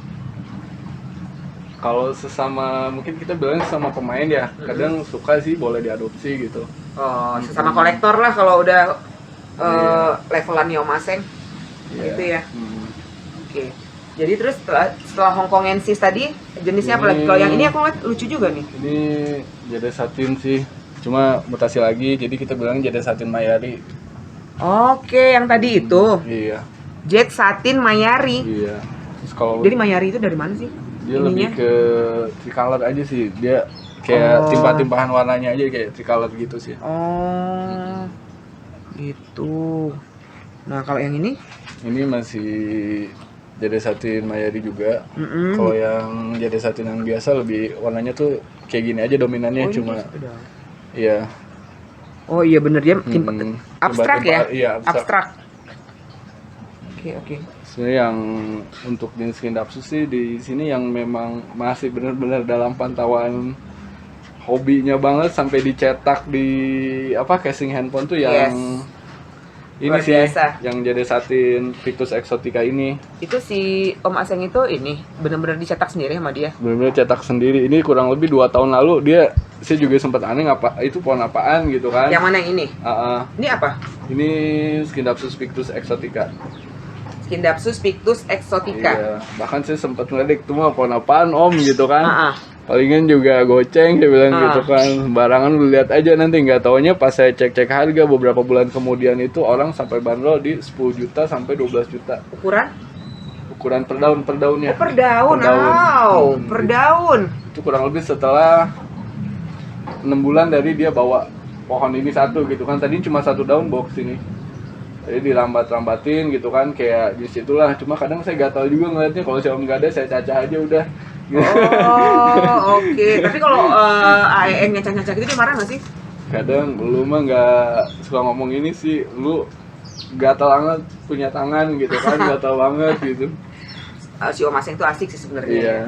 [SPEAKER 3] Kalau sesama, mungkin kita bilang sesama pemain ya, kadang suka sih boleh diadopsi gitu.
[SPEAKER 1] Oh, sesama kolektor lah kalau udah
[SPEAKER 3] Iya.
[SPEAKER 1] levelannya Om Aseng, gitu ya.
[SPEAKER 3] Hmm.
[SPEAKER 1] Oke. Jadi terus setelah Hongkongensis tadi, jenisnya apa lagi?
[SPEAKER 3] Ini-
[SPEAKER 1] Kalau yang ini aku ngeliat lucu juga nih.
[SPEAKER 3] Ini jade satin sih, cuma mutasi lagi, jadi kita bilang jade satin mayari.
[SPEAKER 1] Oke, yang tadi itu
[SPEAKER 3] Iya,
[SPEAKER 1] Jet Satin Mayari.
[SPEAKER 3] iya. Terus kalau
[SPEAKER 1] Jadi Mayari itu dari mana sih?
[SPEAKER 3] dia
[SPEAKER 1] ininya?
[SPEAKER 3] lebih ke tricolor aja sih, dia kayak
[SPEAKER 1] Oh.
[SPEAKER 3] timpah-timpahan warnanya aja kayak tricolor gitu sih.
[SPEAKER 1] Oh, gitu. Nah, kalau yang ini?
[SPEAKER 3] Ini masih jade satin mayari juga.
[SPEAKER 1] Mm-mm.
[SPEAKER 3] Kalau yang jade satin yang biasa lebih warnanya tuh kayak gini aja dominannya,
[SPEAKER 1] Oh, ini
[SPEAKER 3] cuma
[SPEAKER 1] sudah.
[SPEAKER 3] iya.
[SPEAKER 1] Oh iya bener dia abstrak ya?
[SPEAKER 3] Iya,
[SPEAKER 1] Abstrak. Oke.
[SPEAKER 3] Sebenarnya yang untuk jenis Skindapsus sih di sini yang memang masih benar-benar dalam pantauan hobinya banget sampai dicetak di apa casing handphone tuh yang ini
[SPEAKER 1] Luar
[SPEAKER 3] sih
[SPEAKER 1] biasa.
[SPEAKER 3] yang jade satin Pictus exotica ini
[SPEAKER 1] Itu si Om Aseng itu ini bener-bener dicetak sendiri sama dia.
[SPEAKER 3] benar-benar cetak sendiri. Ini kurang lebih 2 tahun lalu saya juga sempat aneh itu pohon apaan gitu kan.
[SPEAKER 1] Yang mana yang ini? Ini apa?
[SPEAKER 3] Ini Skindapsus Pictus exotica.
[SPEAKER 1] Skindapsus Pictus exotica.
[SPEAKER 3] Iya, bahkan saya sempat ngeledek tuh mah pohon apaan om gitu kan.
[SPEAKER 1] Ah, ah.
[SPEAKER 3] Palingan juga goceng, saya bilang
[SPEAKER 1] Ah.
[SPEAKER 3] gitu kan. Barangan lu lihat aja nanti, nggak taunya pas saya cek-cek harga beberapa bulan kemudian itu orang sampai bandrol di 10 juta sampai 12 juta. Ukuran per daunnya.
[SPEAKER 1] Per daun.
[SPEAKER 3] Per daun.
[SPEAKER 1] Wow, per daun.
[SPEAKER 3] Itu kurang lebih setelah 6 bulan dari dia bawa pohon ini satu gitu kan. Tadi cuma 1 daun bawa ke sini. Jadi dilambat-lambatin gitu kan, kayak di situlah. Cuma kadang saya gatal juga ngeliatnya, kalau saya nggak ada saya cacah aja udah.
[SPEAKER 1] Oh, oke. Tapi kalau AEN nyacak-nyacak itu dia marah nggak sih?
[SPEAKER 3] Kadang lu mah nggak suka ngomong ini sih, lu gatal banget punya tangan gitu kan, gatal banget gitu.
[SPEAKER 1] Si Om Aseng itu asik sih sebenarnya.
[SPEAKER 3] Iya.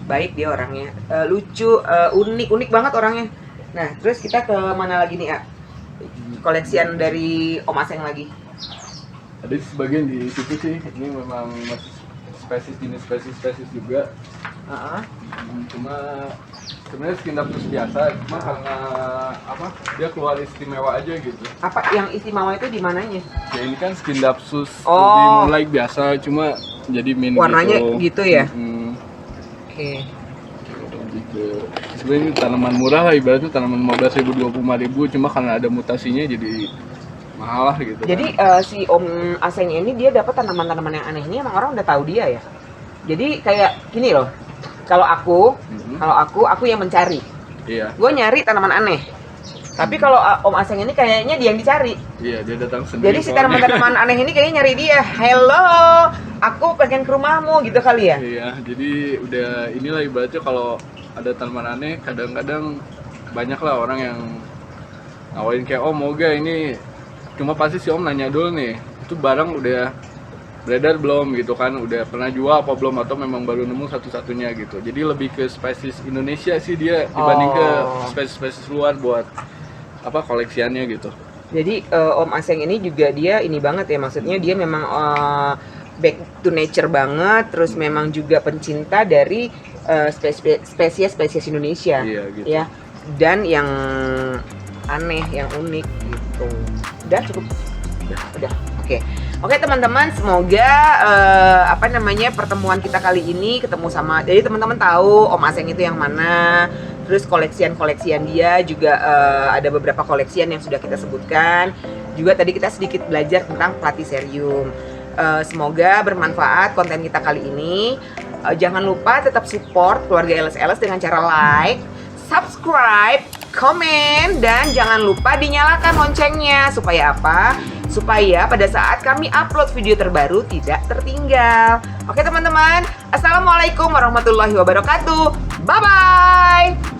[SPEAKER 1] Baik dia orangnya, lucu, unik banget orangnya. Nah, terus kita ke mana lagi nih, A? Koleksian dari Om Aseng lagi.
[SPEAKER 3] Ada sebagian di situ sih, ini memang masih spesies juga. Cuma sebenarnya Skindapsus biasa, cuma karena apa? Dia keluar istimewa aja gitu.
[SPEAKER 1] Apa yang istimewa itu di mananya?
[SPEAKER 3] Ya ini kan Skindapsus
[SPEAKER 1] Oh.
[SPEAKER 3] lebih mulai biasa, cuma jadi min
[SPEAKER 1] Warnanya gitu ya? Oke.
[SPEAKER 3] Lebih ke sebenarnya ini tanaman murah lah, ibaratnya tanaman 15.000 25.000, cuma karena ada mutasinya jadi mahal lah gitu.
[SPEAKER 1] Jadi si Om Aseng ini dia dapat tanaman-tanaman yang aneh ini emang orang udah tahu dia ya. Jadi kayak gini loh. Kalau aku yang mencari.
[SPEAKER 3] Iya.
[SPEAKER 1] Gue nyari tanaman aneh. Tapi kalau Om Aseng ini kayaknya dia yang dicari.
[SPEAKER 3] Iya, dia datang sendiri.
[SPEAKER 1] Jadi si tanaman-tanaman aneh ini kayaknya nyari dia. Hello, aku pengen ke rumahmu gitu kali ya.
[SPEAKER 3] Iya, jadi udah inilah ibaratnya kalau ada tanaman aneh kadang-kadang banyak lah orang yang nawarin kayak Om mau gak ini, cuma pasti si Om nanya dulu nih itu barang udah beredar belum gitu kan, udah pernah jual apa belum atau memang baru nemu satu-satunya gitu. Jadi lebih ke spesies Indonesia sih dia dibanding ke spesies-spesies luar buat apa koleksiannya gitu.
[SPEAKER 1] Jadi Om Aseng ini juga dia ini banget ya, maksudnya dia memang back to nature banget, terus memang juga pencinta dari spesies Indonesia.
[SPEAKER 3] Iya, gitu.
[SPEAKER 1] Ya. Dan yang aneh, yang unik gitu. Udah cukup. Udah. Oke teman-teman, semoga pertemuan kita kali ini ketemu sama, jadi teman-teman tahu Om Aseng itu yang mana. Terus koleksian dia juga ada beberapa koleksian yang sudah kita sebutkan. Juga tadi kita sedikit belajar tentang Platycerium. Semoga bermanfaat konten kita kali ini. Jangan lupa tetap support keluarga LS dengan cara like, subscribe, komen, dan jangan lupa dinyalakan loncengnya. Supaya apa? Supaya pada saat kami upload video terbaru tidak tertinggal. Oke teman-teman, assalamualaikum warahmatullahi wabarakatuh. Bye-bye.